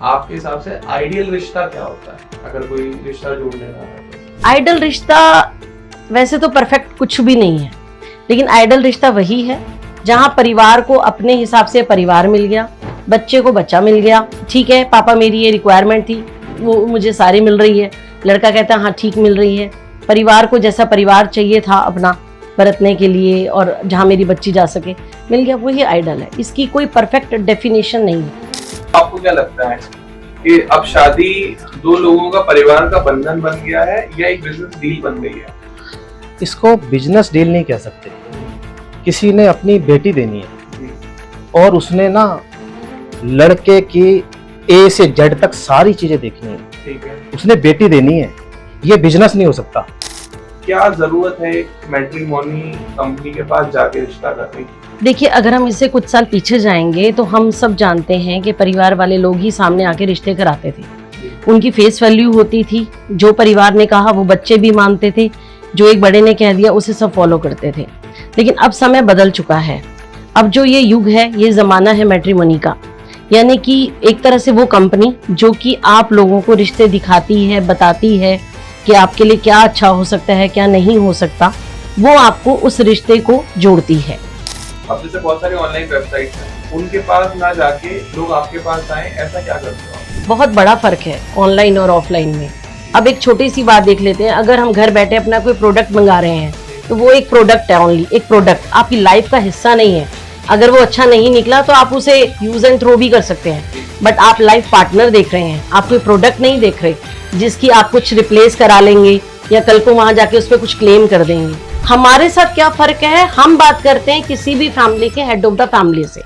आपके हिसाब से आइडियल रिश्ता क्या होता है अगर कोई रिश्ता जोड़ने का है तो? आइडल रिश्ता वैसे तो परफेक्ट कुछ भी नहीं है, लेकिन आइडल रिश्ता वही है जहां परिवार को अपने हिसाब से परिवार मिल गया, बच्चे को बच्चा मिल गया। ठीक है, पापा मेरी ये रिक्वायरमेंट थी, वो मुझे सारी मिल रही है। लड़का कहता है हाँ ठीक मिल रही है। परिवार को जैसा परिवार चाहिए था अपना बरतने के लिए और जहाँ मेरी बच्ची जा सके, मिल गया, वही आइडल है। इसकी कोई परफेक्ट डेफिनेशन नहीं है। आपको क्या लगता है कि अब शादी दो लोगों का परिवार का बंधन बन गया है या एक बिजनेस डील बन गई है? इसको बिजनेस डील नहीं कह सकते। किसी ने अपनी बेटी देनी है और उसने ना लड़के की ए से जेड तक सारी चीजें देखनी है, ठीक है, उसने बेटी देनी है, ये बिजनेस नहीं हो सकता। क्या जरूरत है मैट्रिमोनी कंपनी के पास जाके रिश्ता करने की? देखिए, अगर हम इससे कुछ साल पीछे जाएंगे तो हम सब जानते हैं कि परिवार वाले लोग ही सामने आके रिश्ते कराते थे। उनकी फेस वैल्यू होती थी, जो परिवार ने कहा वो बच्चे भी मानते थे, जो एक बड़े ने कह दिया उसे सब फॉलो करते थे। लेकिन अब समय बदल चुका है। अब जो ये युग है, ये ज़माना है मैट्रिमोनी का, यानी कि एक तरह से वो कंपनी जो कि आप लोगों को रिश्ते दिखाती है, बताती है कि आपके लिए क्या अच्छा हो सकता है, क्या नहीं हो सकता, वो आपको उस रिश्ते को जोड़ती है। अब जैसे बहुत सारी ऑनलाइन वेबसाइट्स हैं, उनके पास ना जाके लोग आपके पास आए, ऐसा क्या करते हो आप? बहुत बड़ा फर्क है ऑनलाइन और ऑफलाइन में। अब एक छोटी सी बात देख लेते हैं। अगर हम घर बैठे अपना कोई प्रोडक्ट मंगा रहे हैं तो वो एक प्रोडक्ट है, ओनली एक प्रोडक्ट, आपकी लाइफ का हिस्सा नहीं है। अगर वो अच्छा नहीं निकला तो आप उसे यूज एंड थ्रो भी कर सकते हैं, बट आप लाइफ पार्टनर देख रहे हैं, आप कोई प्रोडक्ट नहीं देख रहे जिसकी आप कुछ रिप्लेस करा लेंगे या कल को वहां जाके उस पर कुछ क्लेम कर देंगे। हमारे साथ क्या फर्क है, हम बात करते हैं किसी भी फैमिली के हेड ऑफ द फैमिली से।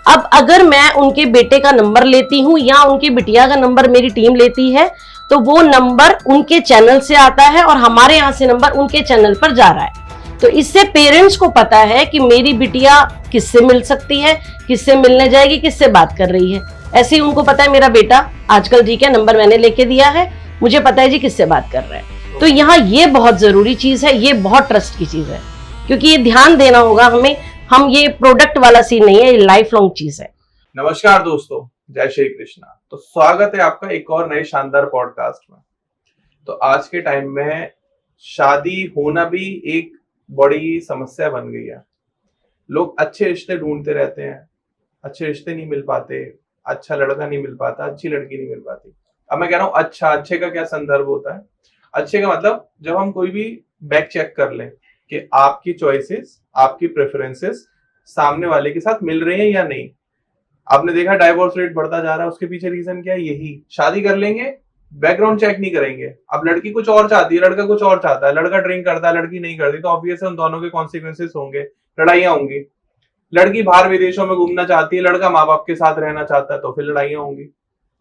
अब अगर मैं उनके बेटे का नंबर लेती हूँ या उनकी बिटिया का नंबर मेरी टीम लेती है, तो वो नंबर उनके चैनल से आता है और हमारे यहाँ से नंबर उनके चैनल पर जा रहा है। तो इससे पेरेंट्स को पता है कि मेरी बिटिया किससे मिल सकती है, किससे मिलने जाएगी, किससे बात कर रही है। ऐसे ही उनको पता है मेरा बेटा आजकल ठीक है, नंबर मैंने लेके दिया है, मुझे पता है जी किससे बात कर रहे हैं। तो यहाँ ये बहुत जरूरी चीज है, ये बहुत ट्रस्ट की चीज है, क्योंकि ये ध्यान देना होगा हमें। हम ये प्रोडक्ट वाला सीन नहीं है, ये लाइफ लॉन्ग चीज है। नमस्कार दोस्तों, जय श्री कृष्णा। तो स्वागत है आपका एक और नए शानदार पॉडकास्ट में। तो आज के टाइम में शादी होना भी एक बड़ी समस्या बन गई है। लोग अच्छे रिश्ते ढूंढते रहते हैं, अच्छे रिश्ते नहीं मिल पाते, अच्छा लड़का नहीं मिल पाता, अच्छी लड़की नहीं मिल पाती। अब मैं कह रहा हूँ अच्छा, अच्छे का क्या संदर्भ होता है? अच्छे का मतलब जब हम कोई भी बैक चेक कर लें कि आपकी चॉइसेस, आपकी प्रेफरेंसेस सामने वाले के साथ मिल रही हैं या नहीं। आपने देखा डाइवोर्स रेट बढ़ता जा रहा है, उसके पीछे रीजन क्या है? यही, शादी कर लेंगे, बैकग्राउंड चेक नहीं करेंगे। अब लड़की कुछ और चाहती है, लड़का कुछ और चाहता है, लड़का ड्रिंक करता है, लड़की नहीं करती, तो ऑब्वियस है उन दोनों के कॉन्सिक्वेंसेस होंगे, लड़ाइयां होंगी। लड़की बाहर विदेशों में घूमना चाहती है, लड़का माँ बाप के साथ रहना चाहता है, तो फिर लड़ाइयां होंगी।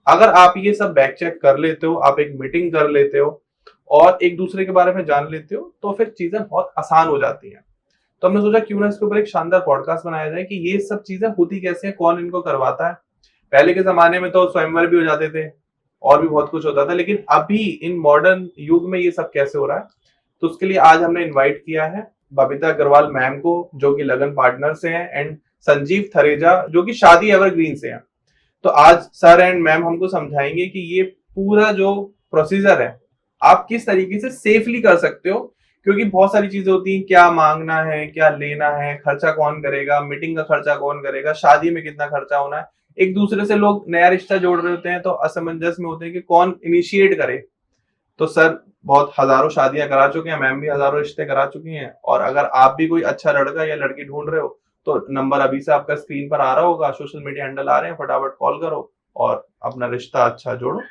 अगर आप ये सब बैक चेक कर लेते हो, आप एक मीटिंग कर लेते हो और एक दूसरे के बारे में जान लेते हो, तो फिर चीजें बहुत आसान हो जाती हैं। तो हमने सोचा क्यों ना इसके ऊपर एक शानदार पॉडकास्ट बनाया जाए कि ये सब चीजें होती कैसे हैं, कौन इनको करवाता है। पहले के जमाने में तो स्वयंवर भी हो जाते थे और भी बहुत कुछ होता था, लेकिन अभी इन मॉडर्न युग में ये सब कैसे हो रहा है, तो उसके लिए आज हमने इन्वाइट किया है बबीता अग्रवाल मैम को, जो कि लगन पार्टनर से हैं, एंड संजीव थरेजा, जो कि शादी एवरग्रीन से हैं। तो आज सर एंड मैम हमको समझाएंगे कि ये पूरा जो प्रोसीजर है आप किस तरीके से सेफली कर सकते हो, क्योंकि बहुत सारी चीजें होती हैं, क्या मांगना है, क्या लेना है, खर्चा कौन करेगा, मीटिंग का खर्चा कौन करेगा, शादी में कितना खर्चा होना है। एक दूसरे से लोग नया रिश्ता जोड़ रहे होते हैं तो असमंजस में होते हैं कि कौन इनिशिएट करे। तो सर बहुत हजारों शादियां करा चुके हैं, मैम भी हजारों रिश्ते करा चुकी हैं, और अगर आप भी कोई अच्छा लड़का या लड़की ढूंढ रहे हो तो नंबर अभी से आपका स्क्रीन पर आ रहा होगा, सोशल मीडिया हैंडल आ रहे हैं, फटाफट कॉल करो और अपना रिश्ता अच्छा जोड़ो।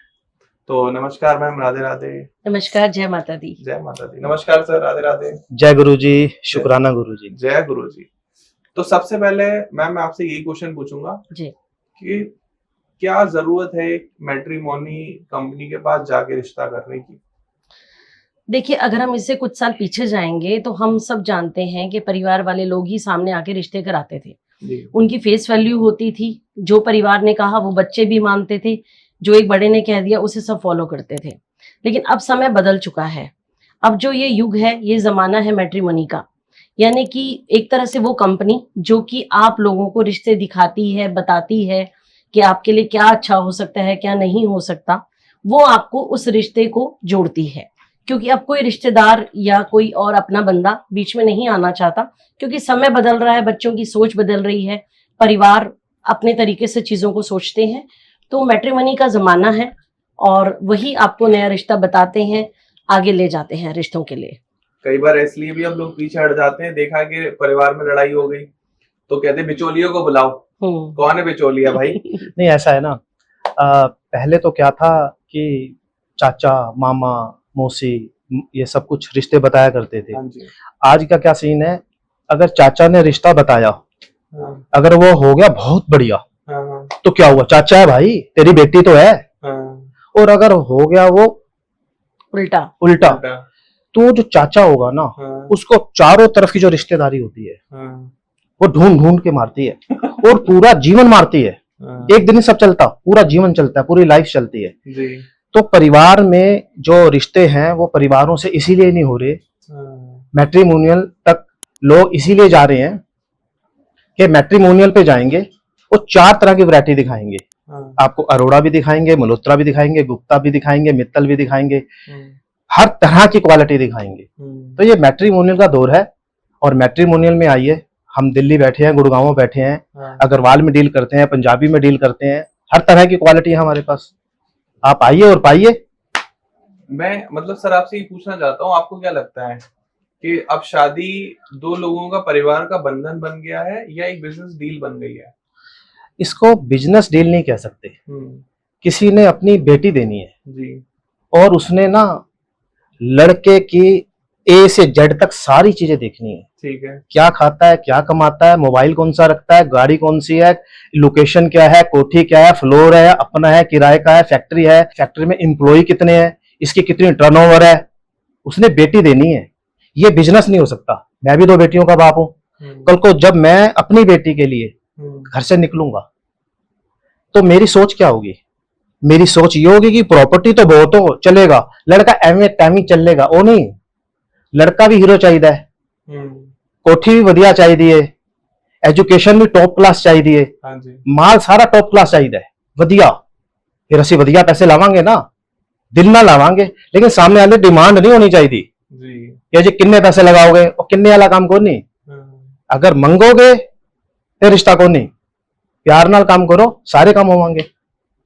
तो नमस्कार मैम, राधे राधे। नमस्कार, जय माता दी। जय माता दी। नमस्कार सर, राधे राधे। जय गुरु जी, शुक्राना गुरु जी। जय गुरु जी। तो सबसे पहले मैम मैं आपसे यही क्वेश्चन पूछूंगा जी, कि क्या जरूरत है मैट्रिमोनी कंपनी के पास जाके रिश्ता करने की? देखिए, अगर हम इससे कुछ साल पीछे जाएंगे तो हम सब जानते हैं कि परिवार वाले लोग ही सामने आके रिश्ते कराते थे। जी। उनकी फेस वैल्यू होती थी, जो परिवार ने कहा वो बच्चे भी मानते थे, जो एक बड़े ने कह दिया उसे सब फॉलो करते थे। लेकिन अब समय बदल चुका है। अब जो ये युग है, ये जमाना है मैट्रिमोनी का, यानी कि एक तरह से वो कंपनी जो कि आप लोगों को रिश्ते दिखाती है, बताती है कि आपके लिए क्या अच्छा हो सकता है, क्या नहीं हो सकता, वो आपको उस रिश्ते को जोड़ती है। क्योंकि अब कोई रिश्तेदार या कोई और अपना बंदा बीच में नहीं आना चाहता, क्योंकि समय बदल रहा है, बच्चों की सोच बदल रही है, परिवार अपने तरीके से चीजों को सोचते हैं। तो मैट्रिमनी का जमाना है और वही आपको नया रिश्ता बताते हैं, आगे ले जाते हैं रिश्तों के लिए। कई बार इसलिए भी हम लोग पीछे हट जाते हैं, देखा कि परिवार में लड़ाई हो गई तो कहते हैं बिचौलियों को बुलाओ। कौन है बिचौलिया भाई? नहीं, ऐसा है ना, पहले तो क्या था कि चाचा, मामा, मौसी, ये सब कुछ रिश्ते बताया करते थे। हाँ जी। आज का क्या सीन है, अगर चाचा ने रिश्ता बताया, हाँ, अगर वो हो गया बहुत बढ़िया, हाँ, हाँ, तो क्या हुआ, चाचा है भाई, तेरी बेटी तो है। हाँ, और अगर हो गया वो उल्टा उल्टा, बेटा, तो जो चाचा होगा ना, हाँ, उसको चारों तरफ की जो रिश्तेदारी होती है हाँ, वो ढूंढ ढूंढ के मारती है और पूरा जीवन मारती है। हाँ, एक दिन ही सब चलता, पूरा जीवन चलता है, पूरी लाइफ चलती है। जी, तो परिवार में जो रिश्ते हैं वो परिवारों से इसीलिए नहीं हो रहे, हाँ, मैट्रिमोनियल तक लोग इसीलिए जा रहे हैं कि मैट्रिमोनियल पे जाएंगे, वो 4 तरह की वैरायटी दिखाएंगे। हाँ, आपको अरोड़ा भी दिखाएंगे, मल्होत्रा भी दिखाएंगे, गुप्ता भी दिखाएंगे, मित्तल भी दिखाएंगे, हम्म, हर तरह की क्वालिटी दिखाएंगे। तो ये मैट्रिमोनियल का दौर है। और मैट्रिमोनियल में आइए, हम दिल्ली बैठे हैं, गुड़गांव में बैठे हैं, हाँ। अग्रवाल में डील करते हैं, पंजाबी में डील करते हैं, हर तरह की क्वालिटी है हमारे पास। आप आइए और पाइए। मैं मतलब सर आपसे ये पूछना चाहता हूँ, आपको क्या लगता है कि अब शादी 2 लोगों का, परिवार का बंधन बन गया है या एक बिजनेस डील बन गई है? इसको बिजनेस डील नहीं कह सकते। किसी ने अपनी बेटी देनी है जी, और उसने ना लड़के की ए से जेड तक सारी चीजें देखनी है। ठीक है। क्या खाता है, क्या कमाता है, मोबाइल कौन सा रखता है, गाड़ी कौन सी है, लोकेशन क्या है, कोठी क्या है, फ्लोर है, अपना है, किराए का है, फैक्ट्री में एम्प्लॉय कितने हैं, इसकी कितनी टर्नओवर है, उसने बेटी देनी है। ये बिजनेस नहीं हो सकता। मैं भी 2 बेटियों का बाप हूं। कल को जब मैं अपनी बेटी के लिए घर से निकलूंगा तो मेरी सोच क्या होगी? मेरी सोच ये होगी कि प्रॉपर्टी तो बहुत हो चलेगा, लड़का टाइम चलेगा, वो नहीं, लड़का भी हीरो चाहिए है, कोठी भी बढ़िया चाहिए, एजुकेशन भी टॉप क्लास चाहिए, हाँ जी, माल सारा टॉप क्लास चाहिए वधिया। फिर असि वधिया पैसे लावांगे ना, दिल ना लावांगे, लेकिन सामने वाले डिमांड नहीं होनी चाहिए जी, कि जी किन्ने पैसे लगाओगे, और किन्ने वाला काम को नहीं। अगर मंगोगे तो रिश्ता को नहीं, प्यार नाल काम करो, सारे काम होंगे।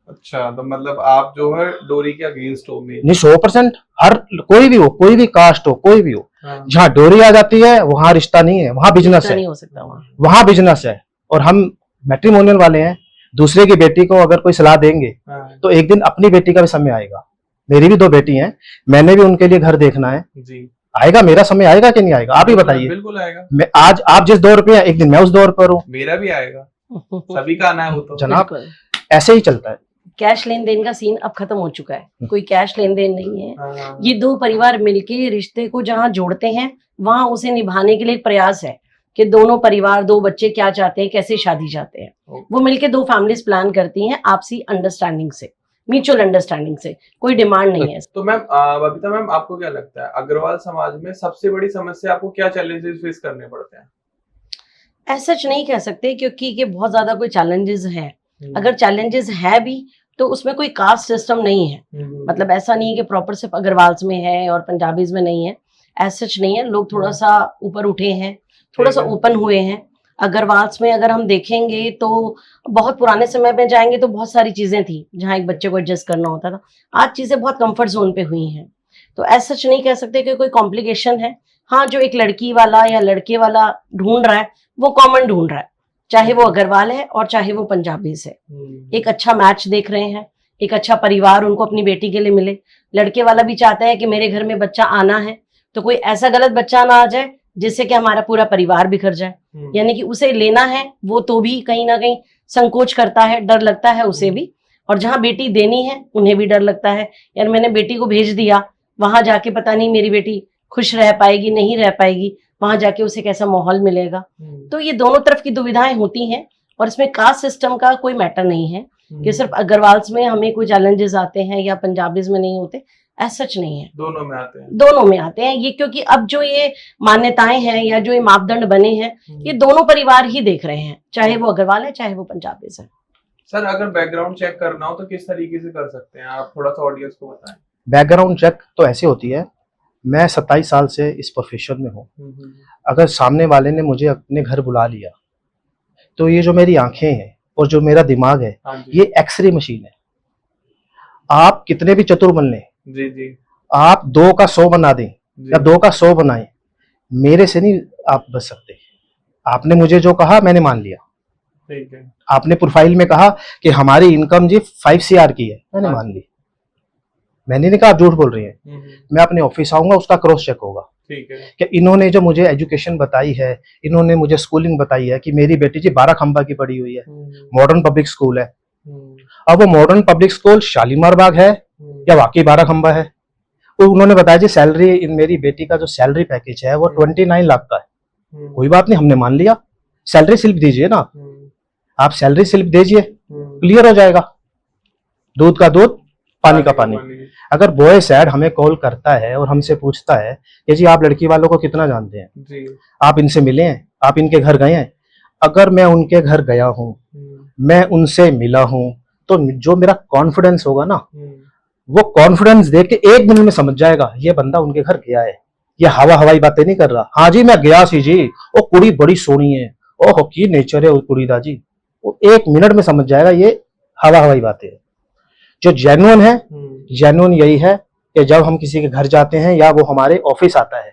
अच्छा, तो मतलब आप जो है डोरी के अगेंस्ट हो में? नहीं, 100%। हर कोई भी हो, कोई भी कास्ट हो, कोई भी हो, हाँ, जहाँ डोरी आ जाती है वहां रिश्ता नहीं है, वहां बिजनेस है, नहीं हो सकता वहाँ। वहां बिजनेस है। और हम मैट्रिमोनियल वाले हैं, दूसरे की बेटी को अगर कोई सलाह देंगे हाँ, तो एक दिन अपनी बेटी का भी समय आएगा। मेरी भी 2 बेटी हैं, मैंने भी उनके लिए घर देखना है। जी, आएगा, मेरा समय आएगा कि नहीं आएगा? आप ही बताइए। बिल्कुल आएगा। मैं आज आप जिस दौर पे हैं, एक दिन मैं उस दौर पर हूँ। मेरा भी आएगा, सभी का आना है वो तो। जनाब, बिल्कुल। ऐसे ही चलता है। कैश लेन देन का सीन अब खत्म हो चुका है, कोई कैश लेन देन नहीं है। हाँ, ये 2 परिवार मिलके रिश्ते को जहाँ जोड़ते हैं, वहां उसे निभाने के लिए एक प्रयास है कि दोनों परिवार, 2 बच्चे क्या चाहते हैं, कैसे शादी चाहते हैं। वो मिलके 2 फैमिलीज प्लान करती हैं आपसी अंडरस्टैंडिंग से, म्यूचुअल अंडरस्टैंडिंग से, कोई डिमांड नहीं है। तो मैम, बबीता मैम, आपको क्या लगता है अग्रवाल समाज में सबसे बड़ी समस्या, आपको क्या चैलेंजेस फेस करने पड़ते हैं? ऐसा नहीं कह सकते, क्योंकि ये बहुत ज्यादा कोई चैलेंजेस है। अगर चैलेंजेस है भी तो उसमें कोई कास्ट सिस्टम नहीं है। मतलब ऐसा नहीं है कि प्रॉपर सिर्फ अग्रवाल्स में है और पंजाबीज में नहीं है, ऐसा नहीं है। लोग थोड़ा सा ऊपर उठे हैं, थोड़ा सा ओपन हुए हैं। अग्रवाल्स में अगर हम देखेंगे तो बहुत पुराने समय में जाएंगे तो बहुत सारी चीजें थी जहाँ एक बच्चे को एडजस्ट करना होता था। आज चीजें बहुत कंफर्ट जोन पे हुई हैं, तो ऐसा नहीं कह सकते कि कोई कॉम्प्लिकेशन है। हाँ, जो एक लड़की वाला या लड़के वाला ढूंढ रहा है वो कॉमन ढूंढ रहा है, चाहे वो अग्रवाल है और चाहे वो पंजाबी से। एक अच्छा मैच देख रहे हैं, एक अच्छा परिवार उनको अपनी बेटी के लिए मिले। लड़के वाला भी चाहता है कि मेरे घर में बच्चा आना है तो कोई ऐसा गलत बच्चा ना आ जाए जिससे कि हमारा पूरा परिवार बिखर जाए। यानी कि उसे लेना है वो तो भी कहीं ना कहीं संकोच करता है, डर लगता है उसे भी। और जहाँ बेटी देनी है उन्हें भी डर लगता है, यार मैंने बेटी को भेज दिया, वहां जाके पता नहीं मेरी बेटी खुश रह पाएगी, नहीं रह पाएगी, वहां जाके उसे कैसा माहौल मिलेगा। तो ये दोनों तरफ की दुविधाएं होती हैं और इसमें कास्ट सिस्टम का कोई मैटर नहीं है कि सिर्फ अग्रवाल्स में हमें कोई चैलेंजेस आते हैं या पंजाबीज में नहीं होते, ऐसा सच नहीं है। दोनों में आते हैं, दोनों में आते हैं ये, क्योंकि अब जो ये मान्यताएं हैं या जो ये मापदंड बने हैं ये दोनों परिवार ही देख रहे हैं, चाहे वो अग्रवाल है चाहे वो पंजाबीज है। सर अगर बैकग्राउंड चेक करना हो तो किस तरीके से कर सकते हैं आप, थोड़ा सा ऑडियंस को बताएं। बैकग्राउंड चेक तो ऐसे होती है, मैं 27 साल से इस प्रोफेशन में हूँ। अगर सामने वाले ने मुझे अपने घर बुला लिया तो ये जो मेरी आंखें हैं और जो मेरा दिमाग है, हाँ जी। ये एक्सरे मशीन है। आप कितने भी चतुर बन लें, जी जी आप 2 का 100 बना दें जी। या 2 का 100 बनाएं, मेरे से नहीं आप बच सकते। आपने मुझे जो कहा मैंने मान लिया। ठीक है। आपने प्रोफाइल में कहा कि हमारी इनकम जी 5 CR की है, मैंने हाँ। मान ली। मैंने नहीं कहा आप झूठ बोल रही हैं। मैं अपने ऑफिस आऊंगा, उसका क्रॉस चेक होगा ठीक है। कि इन्होंने जो मुझे एजुकेशन बताई है, इन्होंने मुझे स्कूलिंग बताई है कि मेरी बेटी जी 12 खंबा की पढ़ी हुई है, मॉडर्न पब्लिक स्कूल है। अब वो मॉडर्न पब्लिक स्कूल शालीमार बाग है या वाकई 12 खंबा है। तो उन्होंने बताया जी सैलरी, इन मेरी बेटी का जो सैलरी पैकेज है वो 29 लाख का है। कोई बात नहीं, हमने मान लिया। सैलरी स्लिप दीजिए ना, आप सैलरी स्लिप दीजिए, क्लियर हो जाएगा। दूध का दूध, पानी का पानी। अगर बॉय सैड हमें कॉल करता है और हमसे पूछता है कि जी आप लड़की वालों को कितना जानते हैं जी, आप इनसे मिले हैं, आप इनके घर गए हैं, अगर मैं उनके घर गया हूँ, मैं उनसे मिला हूँ, तो जो मेरा कॉन्फिडेंस होगा ना, वो कॉन्फिडेंस देख के 1 मिनट में समझ जाएगा ये बंदा उनके घर गया है, ये हवा हवाई बातें नहीं कर रहा। हाँ जी मैं गया सी जी, वो कुड़ी बड़ी सोनी है, ओह की नेचर है वो कुड़ी दा जी, वो 1 मिनट में समझ जाएगा ये हवा हवाई बातें है। जो जेन्युइन है, जेन्युइन यही है कि जब हम किसी के घर जाते हैं या वो हमारे ऑफिस आता है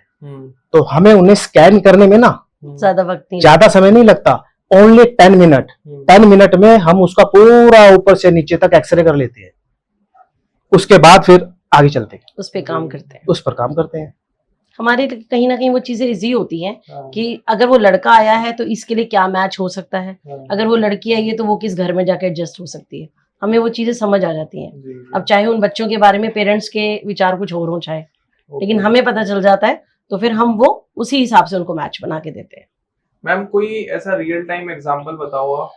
तो हमें उन्हें स्कैन करने में ना ज्यादा वक्त नहीं ज्यादा समय नहीं लगता, ओनली 10 मिनट। 10 मिनट में हम उसका पूरा ऊपर से नीचे तक एक्सरे कर लेते हैं, उसके बाद फिर आगे चलते हैं, उस पे काम करते हैं। उस पर काम करते हैं। हमारे लिए कहीं ना कहीं वो चीजें इजी होती हैं कि अगर वो लड़का आया है तो इसके लिए क्या मैच हो सकता है, अगर वो लड़की आई है तो वो किस घर में जाके एडजस्ट हो सकती है, हमें वो चीजें समझ आ जाती हैं। अब चाहे उन बच्चों के बारे में पेरेंट्स के विचार कुछ और हो चाहे, लेकिन हमें पता चल जाता है तो फिर हम वो उसी हिसाब से उनको मैच बना के देते हैं। मैम कोई ऐसा रियल टाइम एग्जांपल बताओ आप,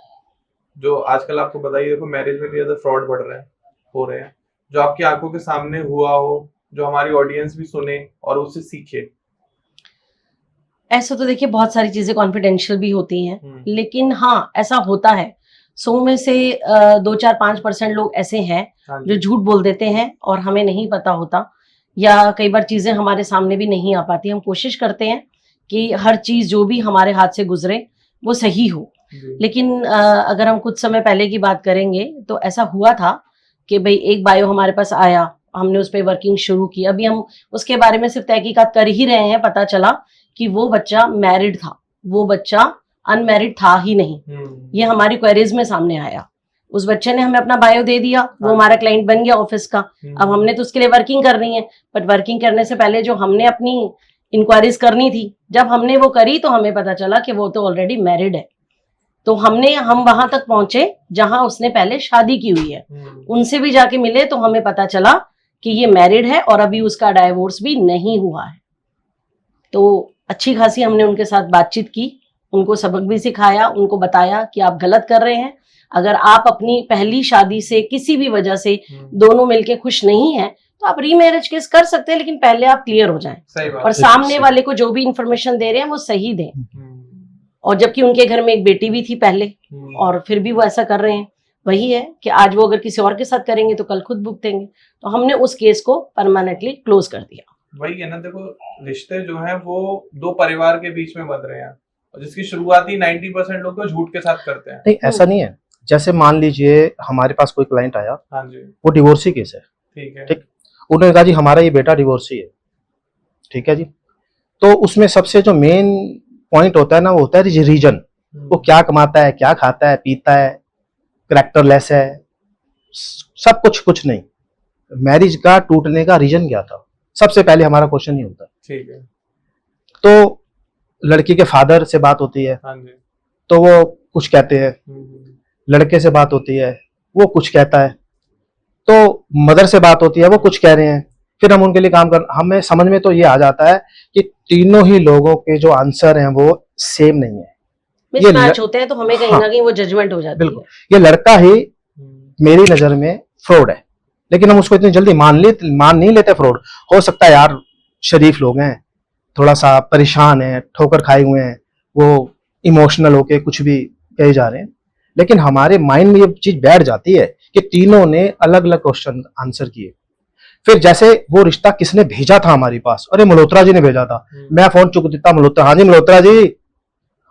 जो आजकल आपको बताइए, देखो मैरिज में ज्यादा फ्रॉड बढ़ रहे हैं, हो रहे हैं, जो आपकी आंखों के सामने हुआ हो, जो हमारी ऑडियंस भी सुने और उससे सीखे। ऐसा तो देखिए बहुत सारी चीजें कॉन्फिडेंशियल भी होती हैं, लेकिन हाँ ऐसा होता है 100 में से 2-4-5% लोग ऐसे हैं जो झूठ बोल देते हैं और हमें नहीं पता होता, या कई बार चीजें हमारे सामने भी नहीं आ पाती। हम कोशिश करते हैं कि हर चीज जो भी हमारे हाथ से गुजरे वो सही हो, लेकिन अगर हम कुछ समय पहले की बात करेंगे तो ऐसा हुआ था कि भाई एक बायो हमारे पास आया, हमने उस पर वर्किंग शुरू की, अभी हम उसके बारे में सिर्फ तहकीकात कर ही रहे हैं, पता चला कि वो बच्चा मैरिड था, वो बच्चा अनमैरिड था ही नहीं। ये हमारी क्वेरीज में सामने आया। उस बच्चे ने हमें अपना बायो दे दिया, वो हमारा क्लाइंट बन गया ऑफिस का। अब हमने तो उसके लिए वर्किंग करनी है, बट वर्किंग करने से पहले जो हमने अपनी इंक्वायरीज करनी थी, जब हमने वो करी तो हमें पता चला कि वो तो ऑलरेडी मैरिड है। तो हम वहां तक पहुंचे जहां उसने पहले शादी की हुई है, उनसे भी जाके मिले तो हमें पता चला कि ये मैरिड है और अभी उसका डाइवोर्स भी नहीं हुआ है। तो अच्छी खासी हमने उनके साथ बातचीत की, उनको सबक भी सिखाया, उनको बताया कि आप गलत कर रहे हैं। अगर आप अपनी पहली शादी से किसी भी वजह से दोनों मिलके खुश नहीं है तो आप रीमैरिज केस कर सकते हैं, लेकिन पहले आप क्लियर हो जाएं और सामने वाले को जो भी इंफॉर्मेशन दे रहे हैं वो सही दें। और जबकि उनके घर में एक बेटी भी थी पहले, और फिर भी वो ऐसा कर रहे हैं। वही है कि आज वो अगर किसी और के साथ करेंगे तो कल खुद भुगतेंगे। तो हमने उस केस को परमानेंटली क्लोज कर दिया। वही है ना, देखो रिश्ते जो है वो 2 परिवार के बीच में बन रहे हैं, और जिसकी शुरुआती 90% लोग तो झूठ के साथ करते हैं। नहीं ऐसा नहीं है। जैसे मान लीजिए हमारे पास कोई क्लाइंट आया, हाँ जी, वो डिवोर्सी केस है, ठीक है, ठीक, उन्होंने कहा जी हमारा ये बेटा डिवोर्सी है, ठीक है जी। तो उसमें सबसे जो मेन पॉइंट होता है ना, वो होता है रीजन। वो क्या कमाता है, क्या खाता है, पीता है, कैरेक्टरलेस है, सब कुछ नहीं। मैरिज का टूटने का रीजन क्या था, सबसे पहले हमारा क्वेश्चन ही होता है। ठीक है। तो लड़की के फादर से बात होती है, हाँ जी, तो वो कुछ कहते हैं, लड़के से बात होती है, वो कुछ कहता है, तो मदर से बात होती है, वो कुछ कह रहे हैं, फिर हम उनके लिए काम कर, हमें समझ में तो ये आ जाता है कि तीनों ही लोगों के जो आंसर हैं वो सेम नहीं है, ये मैच होते हैं, तो हमें कहीं ना कहीं वो जजमेंट हो जाती है। बिल्कुल, ये लड़का ही मेरी नजर में फ्रॉड है, लेकिन हम उसको इतनी जल्दी मान नहीं लेते फ्रॉड। हो सकता है यार शरीफ लोग हैं, थोड़ा सा परेशान है, ठोकर खाए हुए हैं, वो इमोशनल होके कुछ भी कहे जा रहे हैं, लेकिन हमारे माइंड में ये चीज बैठ जाती है कि तीनों ने अलग अलग क्वेश्चन आंसर किए। फिर जैसे वो रिश्ता किसने भेजा था हमारे पास, अरे मल्होत्रा जी ने भेजा था। मैं फोन चुक दिता मल्होत्रा, हाँ जी मल्होत्रा जी,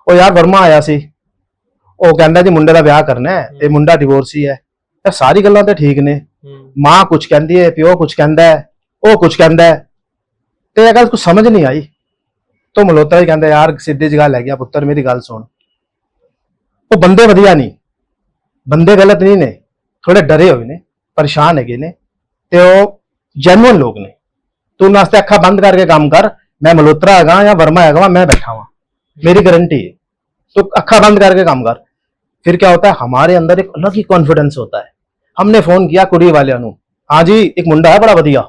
ओ यार वर्मा आया सी, ਉਹ ਕਹਿੰਦਾ ਜੀ ਮੁੰਡੇ ਦਾ ਵਿਆਹ ਕਰਨਾ ਹੈ ਤੇ ਮੁੰਡਾ ਡਿਵੋਰਸੀ ਹੈ। ਇਹ ਸਾਰੀ ਗੱਲਾਂ ਤੇ ਠੀਕ ਨੇ, ਮਾਂ ਕੁਝ ਕਹਿੰਦੀ ਹੈ, ਪਿਓ ਕੁਝ ਕਹਿੰਦਾ ਹੈ, ਉਹ ਕੁਝ ਕਹਿੰਦਾ ਹੈ, ਤੇ ਇਹ ਗੱਲ ਕੁਝ ਸਮਝ ਨਹੀਂ ਆਈ। तो ਮਲਹੋਤਰਾ ਜੀ ਕਹਿੰਦਾ ਯਾਰ ਸਿੱਧੀ ਜਿਹੀ ਗੱਲ ਹੈਗੀ ਆ ਪੁੱਤਰ, ਮੇਰੀ ਗੱਲ ਸੁਣ, ਉਹ ਬੰਦੇ ਵਧੀਆ ਨਹੀਂ, ਬੰਦੇ ਗਲਤ ਨਹੀਂ ਨੇ, ਥੋੜੇ ਡਰੇ ਹੋਏ ਨੇ, ਪਰੇਸ਼ਾਨ ਹੈਗੇ ਨੇ, ਤੇ ਉਹ ਜੈਨੂਅਨ ਲੋਕ ਨੇ। ਤੂੰ ਉਹਨਾਂ ਵਾਸਤੇ ਅੱਖਾਂ ਬੰਦ ਕਰਕੇ ਕੰਮ ਕਰ, ਮੈਂ ਮਲਹੋਤਰਾ ਹੈਗਾ ਜਾਂ ਵਰਮਾ ਹੈਗਾ, मैं बैठा हुआ, मेरी गारंटी है, तो अखा बंद करके काम कर। फिर क्या होता है, हमारे अंदर एक अलग ही कॉन्फिडेंस होता है। हमने फोन किया कुड़ी वाले नु, हाँ जी एक मुंडा है बड़ा बढ़िया,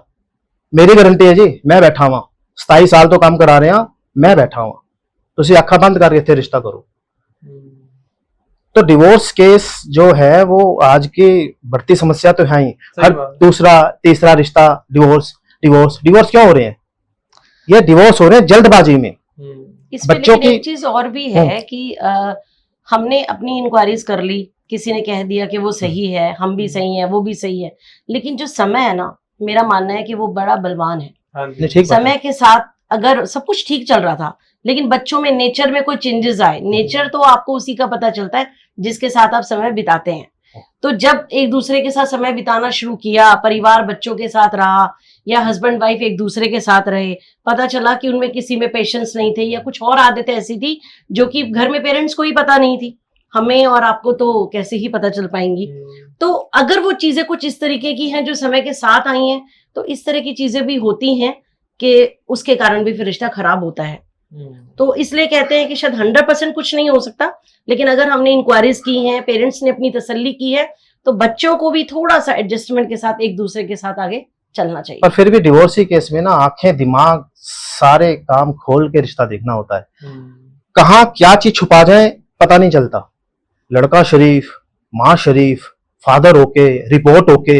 मेरी गारंटी है जी, मैं बैठा हुआ, 27 साल तो काम करा रहे हैं, मैं बैठा हुआ, तुसी अखा बंद करके इत्थे रिश्ता करो। तो डिवोर्स केस जो है वो आज की बढ़ती समस्या तो है ही, हर दूसरा तीसरा रिश्ता डिवोर्स डिवोर्स डिवोर्स क्यों हो रहे हैं? ये डिवोर्स हो रहे हैं जल्दबाजी में। इसमें लेकिन एक चीज और भी है कि हमने अपनी इंक्वायरीज कर ली, किसी ने कह दिया कि वो सही है, हम भी सही है, वो भी सही है, लेकिन जो समय है ना, मेरा मानना है कि वो बड़ा बलवान है। समय के साथ अगर सब कुछ ठीक चल रहा था, लेकिन बच्चों में नेचर में कोई चेंजेस आए, नेचर तो आपको उसी का पता चलता है जिसके साथ आप समय बिताते हैं। तो जब एक दूसरे के साथ समय बिताना शुरू किया, परिवार बच्चों के साथ रहा या हस्बैंड वाइफ एक दूसरे के साथ रहे, पता चला कि उनमें किसी में पेशेंस नहीं थे या कुछ और आदतें ऐसी थी जो कि घर में पेरेंट्स को ही पता नहीं थी, हमें और आपको तो कैसे ही पता चल पाएंगी। तो अगर वो चीजें कुछ इस तरीके की हैं जो समय के साथ आई हैं, तो इस तरह की चीजें भी होती हैं कि उसके कारण भी फिर रिश्ता खराब होता है। तो इसलिए कहते हैं कि शायद 100% कुछ नहीं हो सकता, लेकिन अगर हमने इंक्वायरीज की हैं, पेरेंट्स ने अपनी तसल्ली की है, तो बच्चों को भी थोड़ा सा एडजस्टमेंट के साथ एक दूसरे के साथ आगे चलना चाहिए। पर फिर भी डिवोर्सी केस में ना आंखें दिमाग सारे काम खोल के रिश्ता देखना होता है। कहाँ क्या चीज छुपा जाए पता नहीं चलता। लड़का शरीफ, माँ शरीफ, फादर ओके, रिपोर्ट ओके,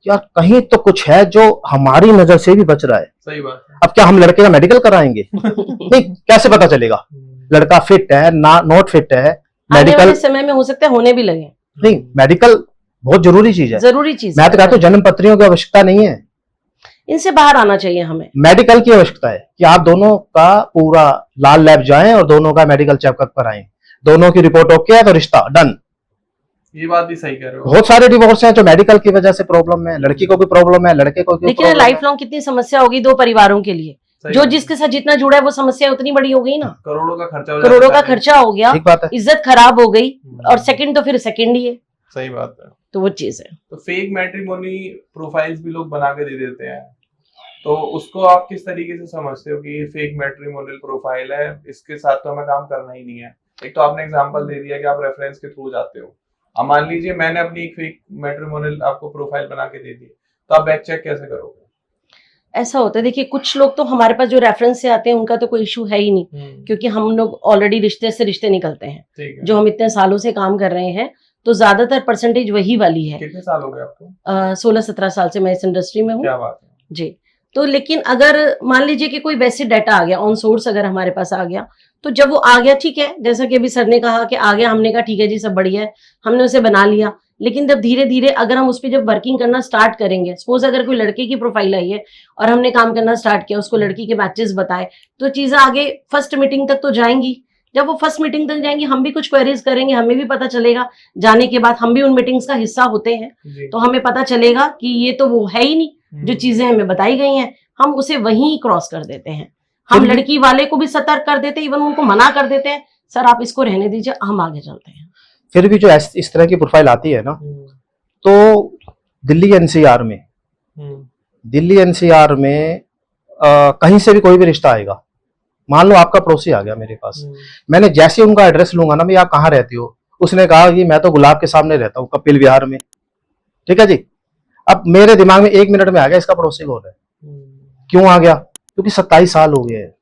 यार कहीं तो कुछ है जो हमारी नजर से भी बच रहा है। सही बात है। अब क्या हम लड़के का मेडिकल कराएंगे? नहीं, कैसे पता चलेगा लड़का फिट है ना नॉट फिट है? मेडिकल समय में हो सकता है होने भी लगे। नहीं, मेडिकल बहुत जरूरी चीज है, जरूरी चीज। मैं तो कहता हूँ जन्म पत्रियों की आवश्यकता नहीं है, इनसे बाहर आना चाहिए हमें। मेडिकल की आवश्यकता है कि आप दोनों का पूरा लाल लैब जाएं और दोनों का मेडिकल चेकअप कराएं, दोनों की रिपोर्ट ओके है तो रिश्ता डन। ये बात भी सही कह रहे हो। बहुत सारे डिवोर्स हैं जो मेडिकल की वजह से प्रॉब्लम है, लड़की को भी प्रॉब्लम है, लड़के को भी। लेकिन लाइफ लॉन्ग कितनी समस्या होगी दो परिवारों के लिए, जो जिसके साथ जितना जुड़ा है वो समस्या उतनी बड़ी हो गई ना। करोड़ों का खर्चा, करोड़ों का खर्चा हो गया, ठीक बात है, इज्जत खराब हो गई, और सेकंड तो फिर सेकंड ही है। सही बात है। तो वो चीज है। तो फेक मैट्रिमोनी प्रोफाइल्स भी लोग बना के दे देते हैं, तो उसको आप किस तरीके से समझते हो कि ये फेक मैट्रिमोनियल प्रोफाइल है, इसके साथ तो हमें काम करना ही नहीं है? एक तो आपने एग्जांपल दे दिया कि आप रेफरेंस के थ्रू जाते हो। अब मान लीजिए मैंने अपनी एक फेक मैट्रिमोनियल आपको प्रोफाइल बना के दे दी, तो आप बैक चेक कैसे करोगे? ऐसा होता है, देखिए कुछ लोग तो हमारे पास जो रेफरेंस से आते हैं उनका तो कोई इशू है ही नहीं, क्योंकि हम लोग ऑलरेडी रिश्ते से रिश्ते निकलते हैं, जो हम इतने सालों से काम कर रहे हैं, तो ज्यादातर परसेंटेज वही वाली है। कितने साल हो गए आपको? 16-17 साल से मैं इस इंडस्ट्री में हूँ। क्या बात है जी। तो लेकिन अगर मान लीजिए कि कोई वैसे डाटा आ गया ऑन सोर्स, अगर हमारे पास आ गया, तो जब वो आ गया ठीक है, जैसा कि अभी सर ने कहा कि आ गया, हमने कहा ठीक है जी सब बढ़िया है, हमने उसे बना लिया। लेकिन जब धीरे धीरे अगर हम उस पर जब वर्किंग करना स्टार्ट करेंगे, सपोज अगर कोई लड़के की प्रोफाइल आई है और हमने काम करना स्टार्ट किया, उसको लड़की के मैचेस बताए, तो चीजें आगे फर्स्ट मीटिंग तक तो जाएंगी। जब वो फर्स्ट मीटिंग तक जाएंगी, हम भी कुछ क्वेरीज करेंगे, हमें भी पता चलेगा, जाने के बाद हम भी उन मीटिंग्स का हिस्सा होते हैं, तो हमें पता चलेगा कि ये तो वो है ही नहीं, जो चीजें हमें बताई गई हैं हम उसे वहीं क्रॉस कर देते हैं। हम लड़की वाले को भी सतर्क कर देते हैं, इवन उनको मना कर देते हैं, सर आप इसको रहने दीजिए, हम आगे चलते हैं। फिर भी जो इस तरह की प्रोफाइल आती है ना, तो दिल्ली एनसीआर में कहीं से भी कोई भी रिश्ता आएगा, मान लो आपका पड़ोसी आ गया मेरे पास, मैंने जैसे उनका एड्रेस लूंगा ना, भैया आप कहाँ रहते हो, उसने कहा कि मैं तो गुलाब के सामने रहता हूँ, कपिल विहार में, ठीक है जी। अब मेरे दिमाग में 1 मिनट में आ गया इसका पड़ोसी कौन है। क्यों आ गया? क्योंकि 27 साल हो गए हैं,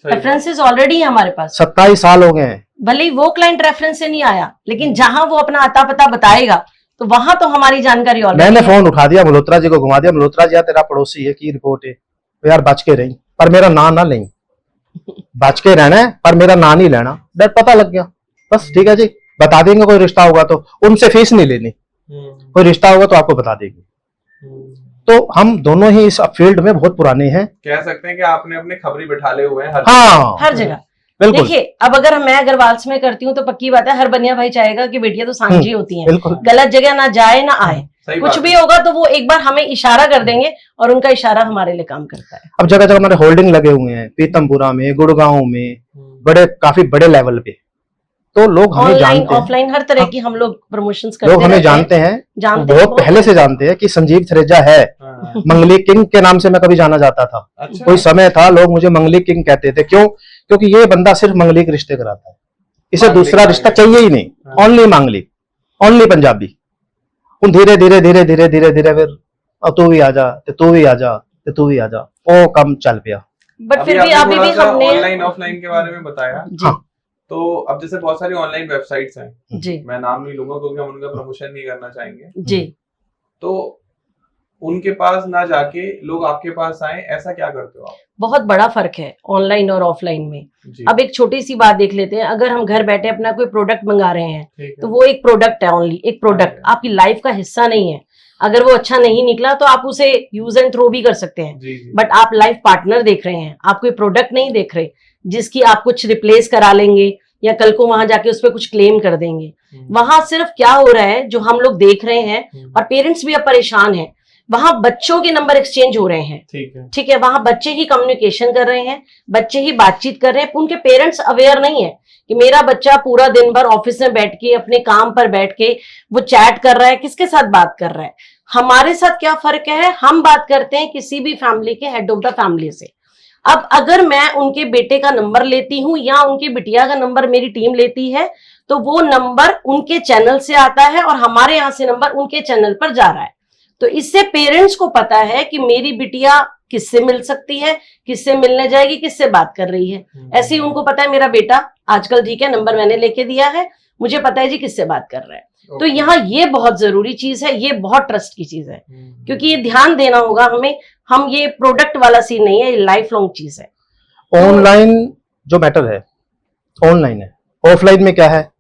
रेफरेंसेस ऑलरेडी है हमारे पास, 27 साल हो गए हैं। भले ही वो क्लाइंट रेफरेंस से नहीं आया, लेकिन जहां वो अपना अता पता बताएगा तो वहां तो हमारी जानकारी ऑलरेडी। मैंने फोन उठा दिया, मल्होत्रा जी को घुमा दिया, मल्होत्रा जी तेरा पड़ोसी है, की रिपोर्ट है, तो यार बच के रही, पर मेरा नाम ना लें, बच के रहना है पर मेरा नाम नहीं लेना, डर पता लग गया, बस ठीक है जी, बता देंगे कोई रिश्ता होगा तो, उनसे फीस नहीं लेनी, कोई रिश्ता होगा तो आपको बता देंगे। तो हम दोनों ही इस फील्ड में बहुत पुराने हैं, कह सकते हैं कि आपने अपने खबरी बिठा ले हुए हैं हर जगह। बिल्कुल। देखिए अब अगर मैं अग्रवाल्स में करती हूँ तो पक्की बात है हर बनिया भाई चाहेगा कि बेटियां तो सांझी होती हैं, बिल्कुल। गलत जगह ना जाए ना आए, कुछ भी होगा तो वो एक बार हमें इशारा कर देंगे और उनका इशारा हमारे लिए काम करता है। अब जगह जगह हमारे होल्डिंग लगे हुए हैं, पीतमपुरा में, गुड़गांव में, बड़े काफी बड़े लेवल पे, तो लोग हमें ऑनलाइन जानते हैं, ऑफलाइन हर तरह की हम लोग प्रमोशंस करते लोग हमें रहते जानते हैं, जानते बहुत हैं, पहले से जानते हैं कि संजीव थरेजा है। मंगली किंग के नाम से मैं कभी जाना जाता था। अच्छा। कोई समय था लोग मुझे मंगली किंग कहते थे, क्यों? क्योंकि ये बंदा सिर्फ मंगलिक रिश्ते कराता है, इसे मांगलिक दूसरा रिश्ता मांगलिक। चाहिए ही नहीं, ओनली मांगलिक, ओनली पंजाबी। उन धीरे धीरे धीरे धीरे धीरे धीरे फिर तू भी आ जा, तू भी आ जा, तू भी आ जा, ओ कम चल पिया। बट फिर भी अभी भी हमने ऑनलाइन ऑफलाइन के बारे में बताया। जी तो अब जैसे बहुत सारी ऑनलाइन वेबसाइट्स हैं, जी मैं नाम नहीं लूंगा क्योंकि हम उनका प्रमोशन नहीं करना चाहेंगे, जी। तो उनके पास ना जाके लोग आपके पास आए, ऐसा क्या करते हो आप? बहुत बड़ा फर्क है ऑनलाइन और ऑफलाइन में। जी, अब एक छोटी सी बात देख लेते हैं, अगर हम घर बैठे अपना कोई प्रोडक्ट मंगा रहे हैं ठीक है। तो वो एक प्रोडक्ट है, ओनली एक प्रोडक्ट, हाँ। आपकी लाइफ का हिस्सा नहीं है। अगर वो अच्छा नहीं निकला तो आप उसे यूज एंड थ्रो भी कर सकते हैं, जी जी। बट आप लाइफ पार्टनर देख रहे हैं, आप कोई प्रोडक्ट नहीं देख रहे जिसकी आप कुछ रिप्लेस करा लेंगे या कल को वहां जाके उस पर कुछ क्लेम कर देंगे। वहां सिर्फ क्या हो रहा है जो हम लोग देख रहे हैं, और पेरेंट्स भी अब परेशान हैं, वहां बच्चों के नंबर एक्सचेंज हो रहे हैं। ठीक है। ठीक है, वहां बच्चे ही कम्युनिकेशन कर रहे हैं, बच्चे ही बातचीत कर रहे हैं, उनके पेरेंट्स अवेयर नहीं है कि मेरा बच्चा पूरा दिन भर ऑफिस में बैठ के अपने काम पर बैठ के वो चैट कर रहा है, किसके साथ बात कर रहा है। हमारे साथ क्या फर्क है, हम बात करते हैं किसी भी फैमिली के हेड ऑफ द फैमिली से। अब अगर मैं उनके बेटे का नंबर लेती हूँ या उनकी बिटिया का नंबर मेरी टीम लेती है, तो वो नंबर उनके चैनल से आता है और हमारे यहाँ से नंबर उनके चैनल पर जा रहा है। तो इससे पेरेंट्स को पता है कि मेरी बिटिया किससे मिल सकती है, किससे मिलने जाएगी, किससे बात कर रही है। ऐसे ही उनको पता है मेरा बेटा आजकल ठीक है, नंबर मैंने लेके दिया है, मुझे पता है जी किससे बात कर रहा है। तो यहाँ ये बहुत जरूरी चीज है, ये बहुत ट्रस्ट की चीज है, क्योंकि ये ध्यान देना होगा हमें। हम ये प्रोडक्ट वाला सीन नहीं है, ये लाइफ लॉन्ग चीज है। ऑनलाइन जो मैटर है ऑनलाइन है, ऑफलाइन में क्या है,